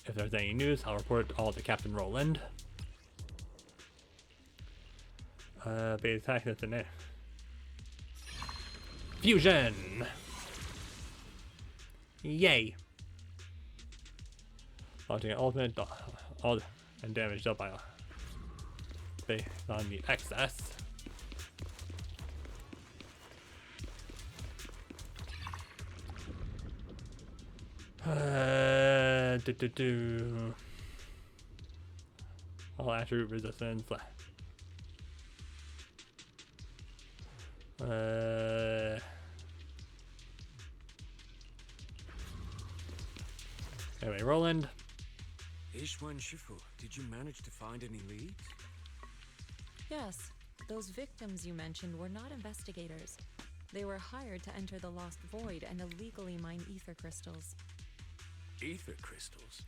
If there's any news, I'll report it all to Captain Roland. Beta attack that's in there. Fusion! Yay! Launching an ultimate, all and damage dealt by based on the excess. All attribute resistance. Anyway, Roland.
Ishuan Shifu, did you manage to find any leads?
Yes, those victims you mentioned were not investigators. They were hired to enter the Lost Void and illegally mine ether crystals.
Ether crystals?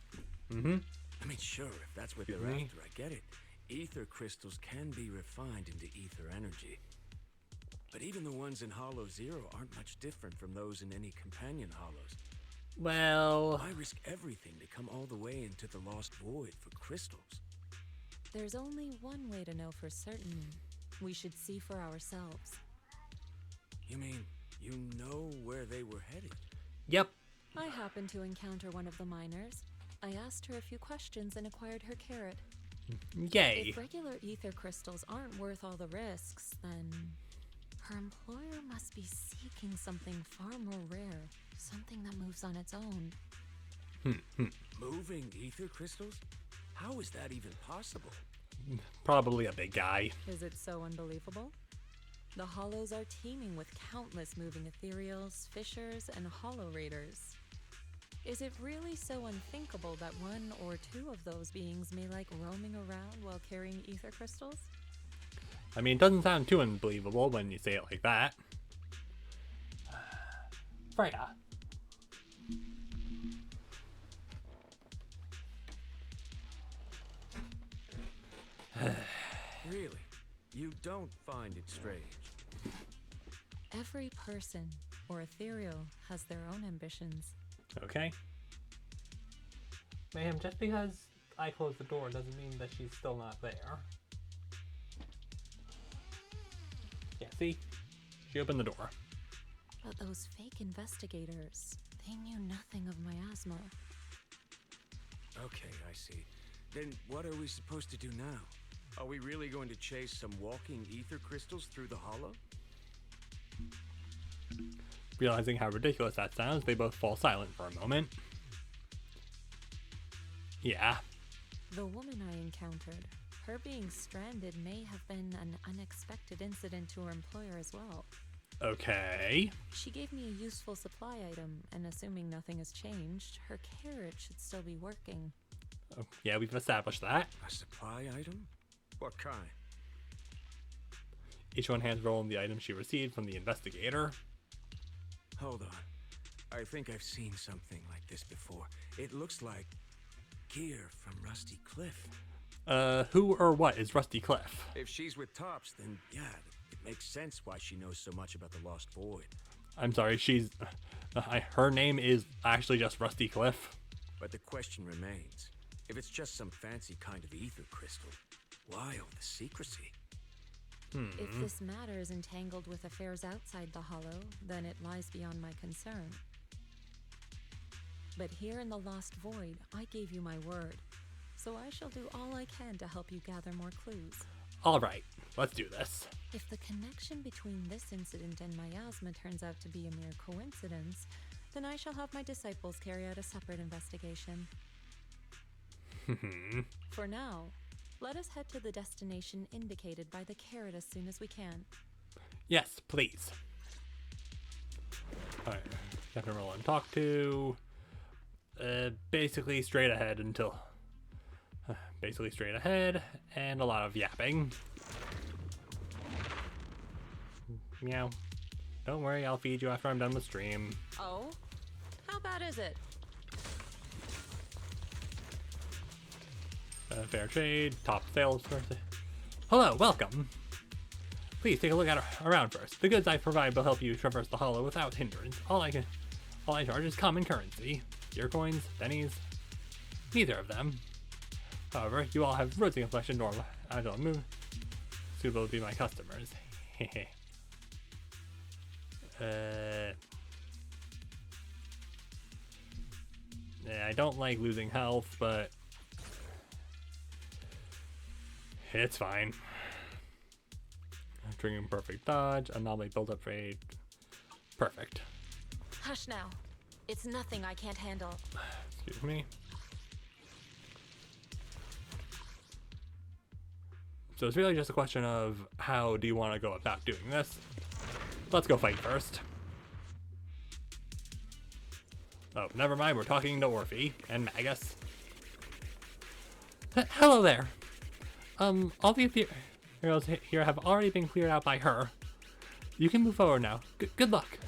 I
mean, sure, if that's what they're after, I get it. Ether crystals can be refined into ether energy. But even the ones in Hollow Zero aren't much different from those in any companion hollows.
Well,
I risk everything to come all the way into the Lost Void for crystals.
There's only one way to know for certain. We should see for ourselves.
You mean, you know where they were headed?
Yep.
I happened to encounter one of the miners. I asked her a few questions and acquired her carrot.
Yay.
If regular ether crystals aren't worth all the risks, then her employer must be seeking something far more rare, something that moves on its own.
Moving ether crystals? How is that even possible?
Probably a big guy.
Is it so unbelievable? The hollows are teeming with countless moving ethereals, fissures, and hollow raiders. Is it really so unthinkable that one or two of those beings may like roaming around while carrying ether crystals?
I mean, it doesn't sound too unbelievable when you say it like that. Freya.
Really? You don't find it strange?
Every person or ethereal has their own ambitions.
Okay. Ma'am, just because I closed the door doesn't mean that she's still not there. Yeah, see? She opened the door.
But those fake investigators, they knew nothing of miasma.
Okay, I see. Then what are we supposed to do now? Are we really going to chase some walking ether crystals through the hollow?
Realizing how ridiculous that sounds, they both fall silent for a moment. Yeah.
The woman I encountered, her being stranded may have been an unexpected incident to her employer as well.
Okay.
She gave me a useful supply item, and assuming nothing has changed, her carrot should still be working.
Oh, yeah, we've established that.
A supply item? What kind?
Each one hands Roland the item she received from the investigator.
Hold on. I think I've seen something like this before. It looks like gear from Rusty Cliff.
Who or what is Rusty Cliff?
If she's with Tops, then yeah, it makes sense why she knows so much about the Lost Void.
I'm sorry, she's... her name is actually just Rusty Cliff.
But the question remains. If it's just some fancy kind of ether crystal, why all the secrecy?
If this matter is entangled with affairs outside the Hollow, then it lies beyond my concern. But here in the Lost Void, I gave you my word. So I shall do all I can to help you gather more clues.
Alright, let's do this.
If the connection between this incident and miasma turns out to be a mere coincidence, then I shall have my disciples carry out a separate investigation. For now, let us head to the destination indicated by the carrot as soon as we can.
Yes, please. Alright, got to roll and talk to. Basically straight ahead until... basically straight ahead, and a lot of yapping. Meow. Don't worry, I'll feed you after I'm done with stream.
Oh? How bad is it?
Fair trade, top sales person. Hello, welcome. Please take a look around first. The goods I provide will help you traverse the hollow without hindrance. All I charge is common currency. Your coins, pennies, neither of them. However, you all have rosy complexion normal. I don't move. Suitable to be my customers. Hehe. Yeah, I don't like losing health, but it's fine. Triggering perfect dodge, anomaly build-up rate. Perfect.
Hush now. It's nothing I can't handle.
Excuse me. So it's really just a question of how do you want to go about doing this. Let's go fight first. Oh, never mind. We're talking to Orphe and Magus. Hello there. All the heroes here have already been cleared out by her. You can move forward now. Good luck.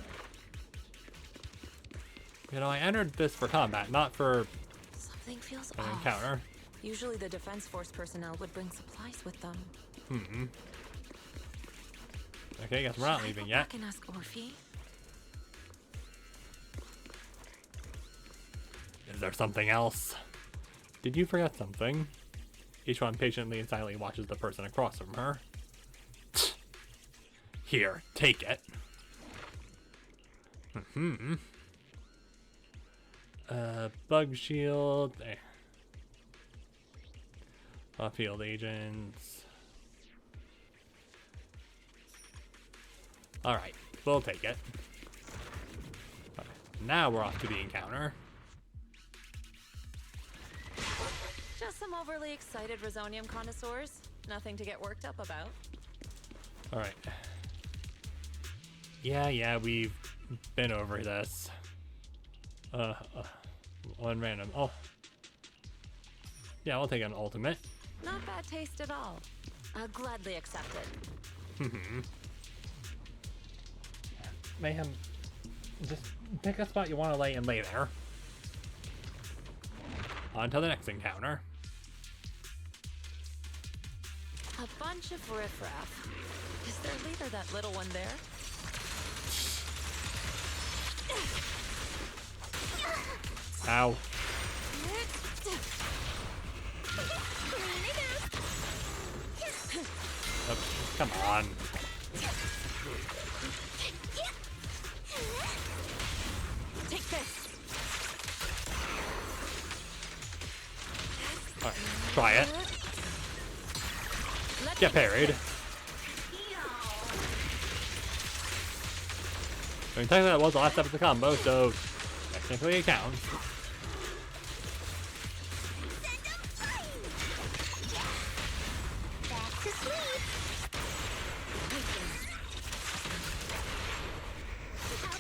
You know, I entered this for combat, not for
Something feels
an
off.
encounter.
Usually the Defense Force personnel would bring supplies with them.
Okay, guess we're not leaving yet.
I can ask Orphe.
Is there something else? Did you forget something? Each one patiently and silently watches the person across from her. Here, take it. Bug shield. Field agents. Alright, we'll take it. Right, now we're off to the encounter.
Just some overly excited Rosonium connoisseurs. Nothing to get worked up about.
Alright. Yeah, we've been over this. One random. Oh. Yeah, we'll take an ultimate.
Not bad taste at all. I'll gladly accept it.
Mayhem, just pick a spot you want to lay and lay there. On to the next encounter.
A bunch of riffraff. Is their leader that little one there?
Ow. Oh, come on.
Take this.
Alright, try it. Get parried. I mean, technically that was the last step of the combo, so technically it counts.
to sleep. How about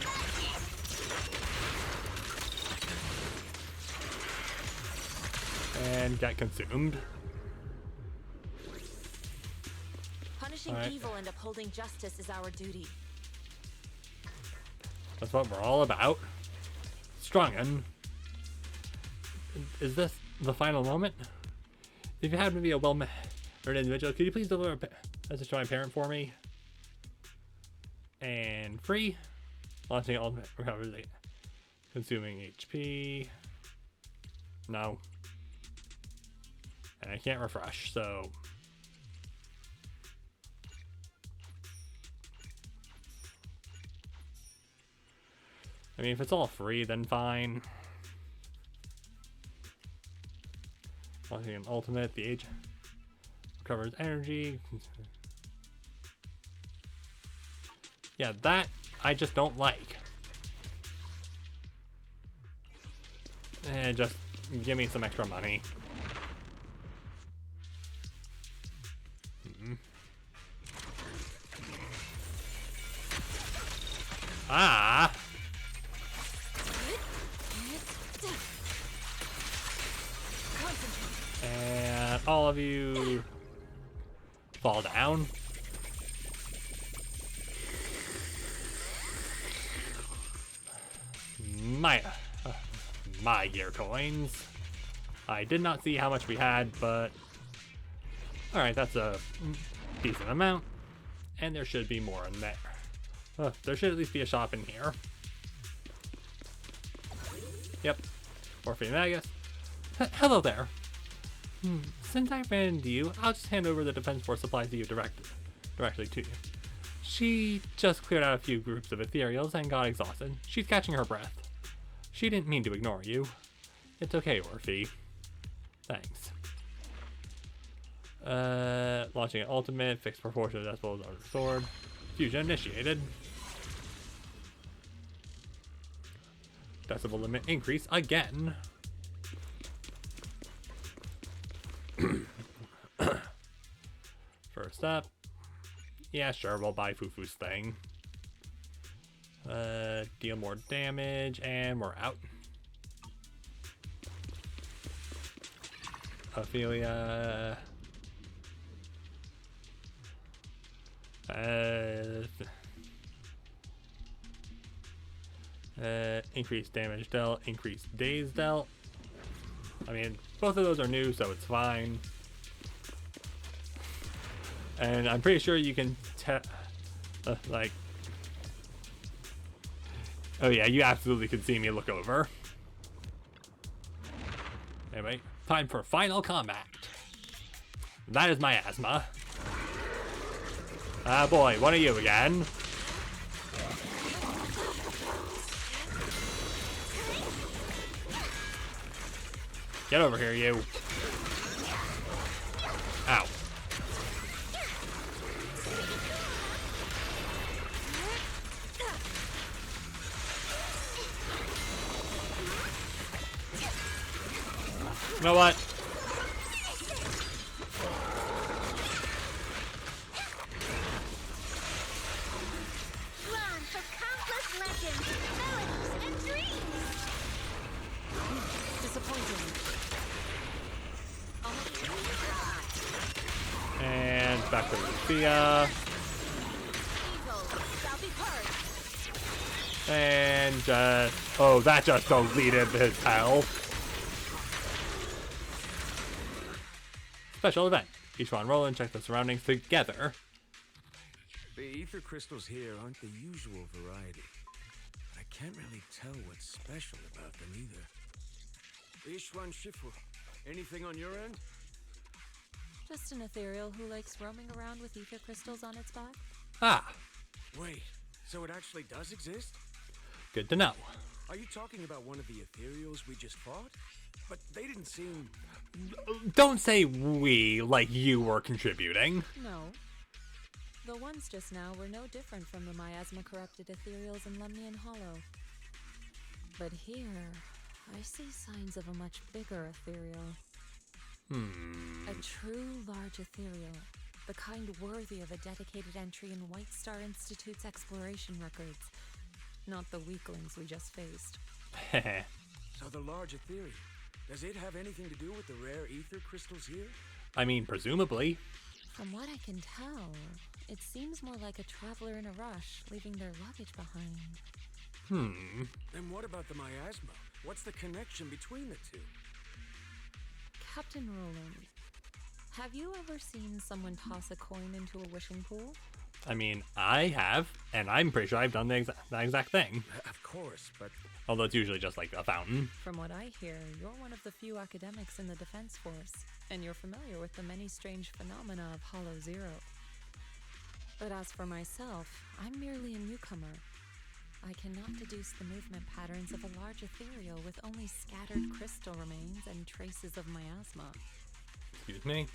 this?
And get consumed.
Punishing evil and upholding justice is our duty.
That's what we're all about. Strongin'. Is this the final moment? If you happen to be a well-mannered individual, could you please deliver a message to my parent for me? And free. Launching ultimate recovery. Consuming HP. No. And I can't refresh, so... I mean, if it's all free, then fine. Launching an ultimate, the age recovers energy. Yeah, that I just don't like. And just give me some extra money. Ah! And all of you fall down. My gear coins. I did not see how much we had, but alright, that's a decent amount. And there should be more in there. There should at least be a shop in here. Yep. Morphine Magus. Hello there. Since I ran into you, I'll just hand over the Defense Force supplies to you directly to you. She just cleared out a few groups of ethereals and got exhausted. She's catching her breath. She didn't mean to ignore you. It's okay, Orphe. Thanks. Launching an ultimate, fixed proportion of decibels on her sword. Fusion initiated. Decibel limit increase again. First up. Yeah, sure, we'll buy Fufu's thing. Deal more damage, and we're out. Ophelia. Increased damage dealt, increased days dealt. I mean, both of those are new, so it's fine. And I'm pretty sure you can like... Oh yeah, you absolutely can see me look over. Anyway, time for final combat. That is Miasma. Ah boy, what are you again? Get over here, you. Ow. You know what?
Run for countless legends, melodies, and dreams!
Disappointing.
And back to Lucia. And just... Oh, that just deleted his health. Special event. Each one roll and check the surroundings together.
The ether crystals here aren't the usual variety. I can't really tell what's special about them either. Ishwan Shifu, anything on your end?
Just an ethereal who likes roaming around with ether crystals on its back.
Ah.
Wait, so it actually does exist?
Good to know.
Are you talking about one of the ethereals we just fought? But they didn't seem...
Don't say we like you were contributing.
No. The ones just now were no different from the miasma-corrupted ethereals in Lemnian Hollow. But here, I see signs of a much bigger ethereal. A true large ethereal, The kind worthy of a dedicated entry in White Star Institute's exploration records. Not the weaklings we just faced.
So the large Ethereum, does it have anything to do with the rare ether crystals here?
I mean, presumably.
From what I can tell, it seems more like a traveler in a rush, leaving their luggage behind.
Then what about the miasma? What's the connection between the two?
Captain Roland, have you ever seen someone toss a coin into a wishing pool?
I mean, I have, and I'm pretty sure I've done the exact thing.
Of course, but...
Although it's usually just like a fountain.
From what I hear, you're one of the few academics in the Defense Force, and you're familiar with the many strange phenomena of Hollow Zero. But as for myself, I'm merely a newcomer. I cannot deduce the movement patterns of a large ethereal with only scattered crystal remains and traces of miasma.
Excuse me?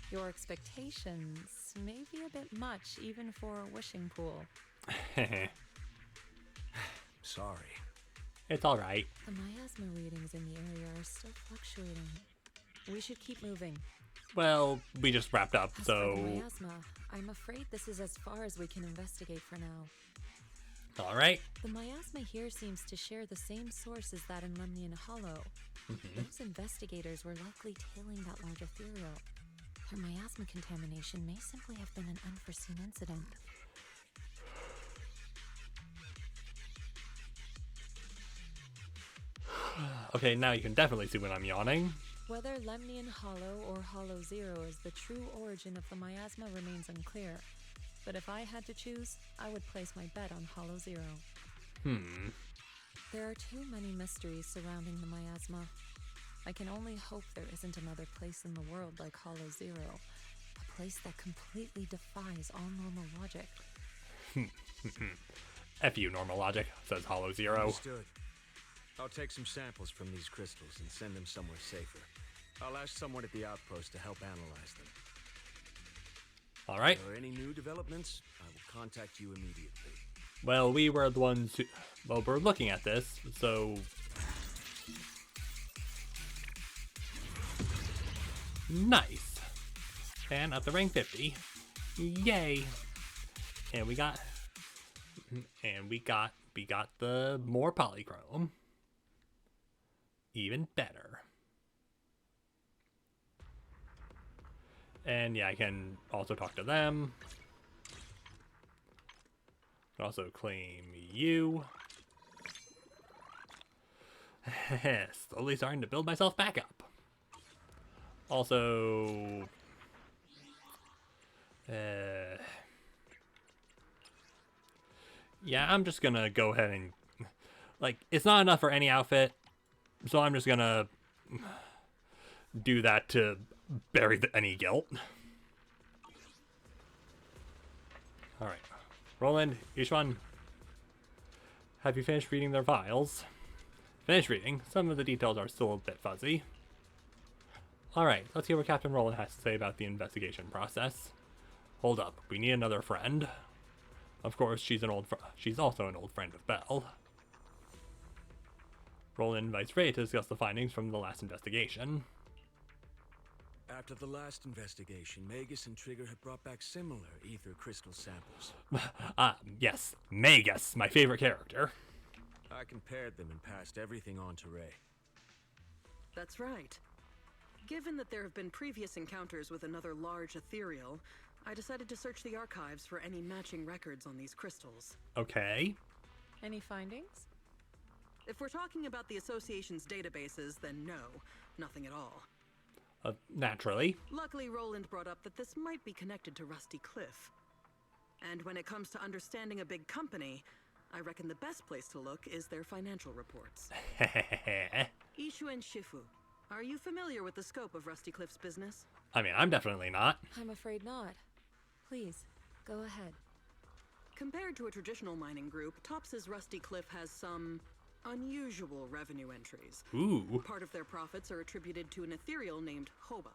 Your expectations may be a bit much even for a wishing pool.
Sorry.
It's alright.
The miasma readings in the area are still fluctuating. We should keep moving.
Well, we just wrapped up,
As
so...
for the miasma, I'm afraid this is as far as we can investigate for now.
Alright.
The miasma here seems to share the same source as that in Lemnian Hollow. Those investigators were likely tailing that large ethereal. Their miasma contamination may simply have been an unforeseen incident.
Okay, now you can definitely see when I'm yawning.
Whether Lemnian Hollow or Hollow Zero is the true origin of the miasma remains unclear. But if I had to choose, I would place my bet on Hollow Zero. There are too many mysteries surrounding the miasma. I can only hope there isn't another place in the world like Hollow Zero. A place that completely defies all normal logic.
F you, normal logic, says Hollow Zero.
Understood. I'll take some samples from these crystals and send them somewhere safer. I'll ask someone at the outpost to help analyze them.
Alright.
If there are any new developments, I will contact you immediately.
Well, we were the ones who... Well, we're looking at this, so... Nice. And up to rank 50. Yay. And we got the more polychrome. Even better. And yeah, I can also talk to them. Can also claim you. Slowly starting to build myself back up. Also, yeah, I'm just gonna go ahead and, like, it's not enough for any outfit, so I'm just gonna do that to bury any guilt. Alright. Roland, Ishwan, have you finished reading their files? Finished reading. Some of the details are still a bit fuzzy. Alright, let's hear what Captain Roland has to say about the investigation process. Hold up, we need another friend. Of course, she's also an old friend of Belle. Roland invites Ray to discuss the findings from the last investigation.
After the last investigation, Magus and Trigger had brought back similar ether crystal samples.
Yes, Magus, my favorite character.
I compared them and passed everything on to Ray.
That's right. Given that there have been previous encounters with another large ethereal, I decided to search the archives for any matching records on these crystals.
Okay.
Any findings?
If we're talking about the association's databases, then no, nothing at all.
Naturally.
Luckily, Roland brought up that this might be connected to Rusty Cliff. And when it comes to understanding a big company, I reckon the best place to look is their financial reports. Ishu and Shifu, are you familiar with the scope of Rusty Cliff's business?
I mean, I'm definitely not.
I'm afraid not. Please, go ahead.
Compared to a traditional mining group, Tops's Rusty Cliff has some unusual revenue entries.
Ooh.
Part of their profits are attributed to an ethereal named Hoba.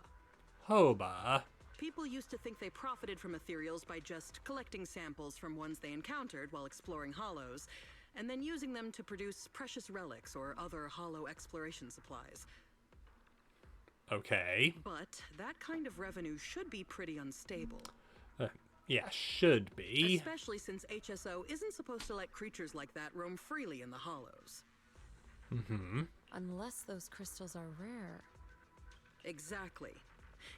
Hoba.
People used to think they profited from ethereals by just collecting samples from ones they encountered while exploring hollows, and then using them to produce precious relics or other hollow exploration supplies.
Okay.
But that kind of revenue should be pretty unstable.
Yeah, should be.
Especially since HSO isn't supposed to let creatures like that roam freely in the hollows.
Mm-hmm.
Unless those crystals are rare.
Exactly.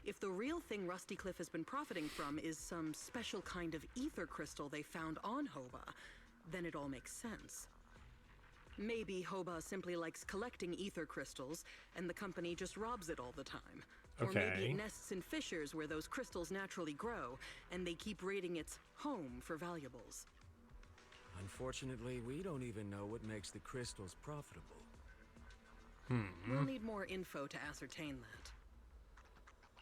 If the real thing Rusty Cliff has been profiting from is some special kind of ether crystal they found on Hoba, then it all makes sense. Maybe Hoba simply likes collecting ether crystals, and the company just robs it all the time. Or maybe it nests in fissures where those crystals naturally grow, and they keep raiding its home for valuables.
Unfortunately, we don't even know what makes the crystals profitable.
We'll need more info to ascertain that.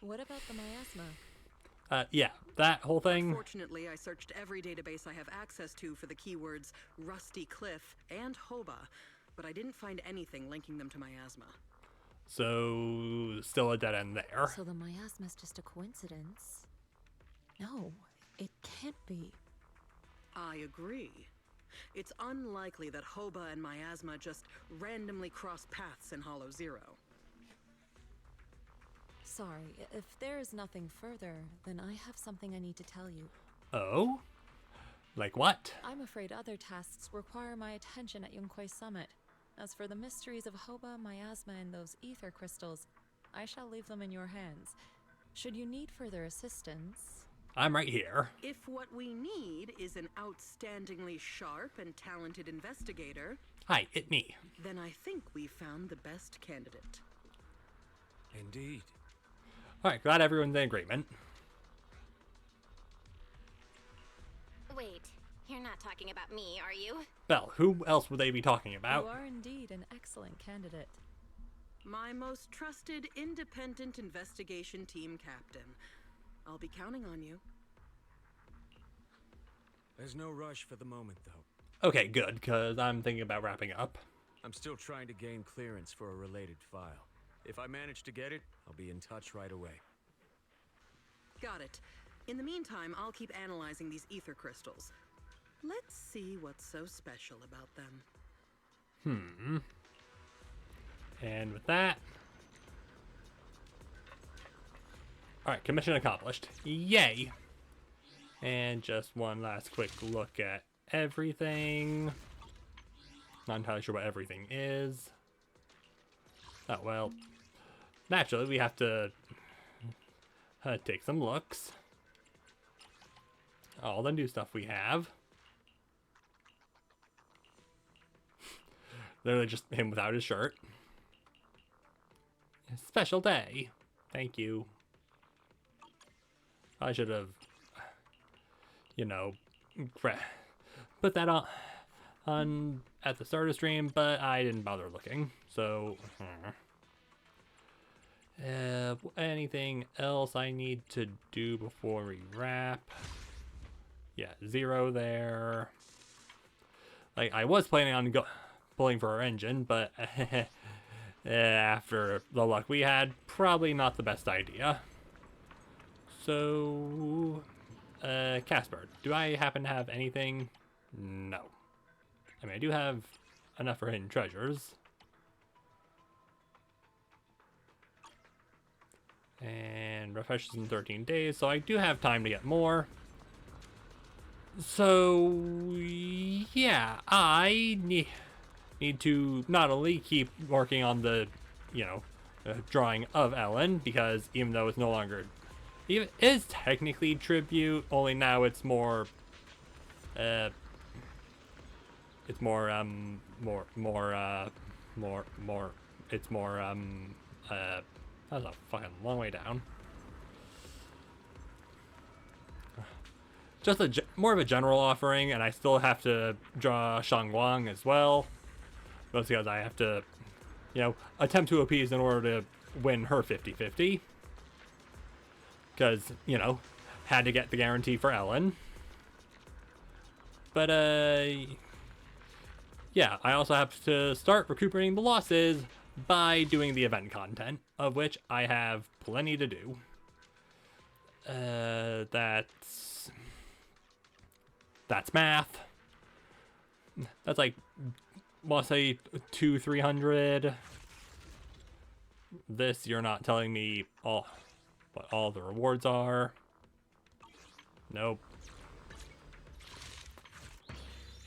What about the miasma?
Yeah, that whole thing.
Unfortunately, I searched every database I have access to for the keywords Rusty Cliff and Hoba, but I didn't find anything linking them to miasma.
So, still a dead end there.
So the miasma's just a coincidence? No, it can't be.
I agree. It's unlikely that Hoba and miasma just randomly cross paths in Hollow Zero.
Sorry, if there is nothing further, then I have something I need to tell you.
Oh? Like what?
I'm afraid other tasks require my attention at Yunquei Summit. As for the mysteries of Hoba, miasma, and those ether crystals, I shall leave them in your hands. Should you need further assistance...
I'm right here.
If what we need is an outstandingly sharp and talented investigator...
Hi, it's me.
Then I think we found the best candidate.
Indeed.
Alright, glad everyone's in agreement.
Wait, you're not talking about me, are you?
Well, who else would they be talking about?
You are indeed an excellent candidate.
My most trusted independent investigation team captain. I'll be counting on you.
There's no rush for the moment, though.
Okay, good, because I'm thinking about wrapping up.
I'm still trying to gain clearance for a related file. If I manage to get it, I'll be in touch right away.
Got it. In the meantime, I'll keep analyzing these ether crystals. Let's see what's so special about them.
And with that... Alright, commission accomplished. Yay! And just one last quick look at everything. Not entirely sure what everything is. Oh, well. Naturally, we have to take some looks. All the new stuff we have. Literally just him without his shirt. Special day. Thank you. I should have, you know, put that on at the start of the stream, but I didn't bother looking. So, anything else I need to do before we wrap? Yeah, 0 there. Like, I was planning on pulling for our engine, but after the luck we had, probably not the best idea. So, Casper, do I happen to have anything? No. I mean, I do have enough for hidden treasures. And refreshes in 13 days, so I do have time to get more. So, yeah, I need to not only keep working on the, you know, drawing of Ellen, because even though it's no longer... It is technically tribute, only now it's more, that's a fucking long way down. Just more of a general offering, and I still have to draw Shangwang as well. Mostly because I have to, you know, attempt to appease in order to win her 50-50. Because, you know, had to get the guarantee for Ellen. But, yeah, I also have to start recuperating the losses by doing the event content, of which I have plenty to do. That's math. That's like, well, say 200-300. this, you're not telling me what all the rewards are. Nope.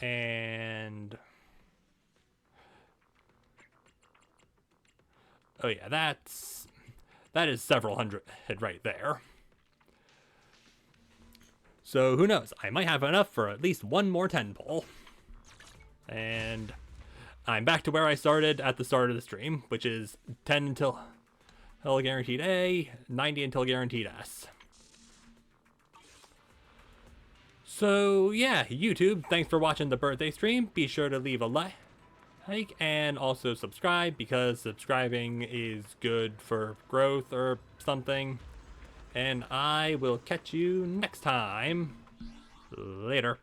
And oh yeah, that is several hundred right there. So who knows? I might have enough for at least one more 10 pull. And I'm back to where I started at the start of the stream, which is 10 until guaranteed A, 90 until guaranteed S. So yeah, YouTube, thanks for watching the birthday stream. Be sure to leave a like and also subscribe, because subscribing is good for growth or something. And I will catch you next time. Later.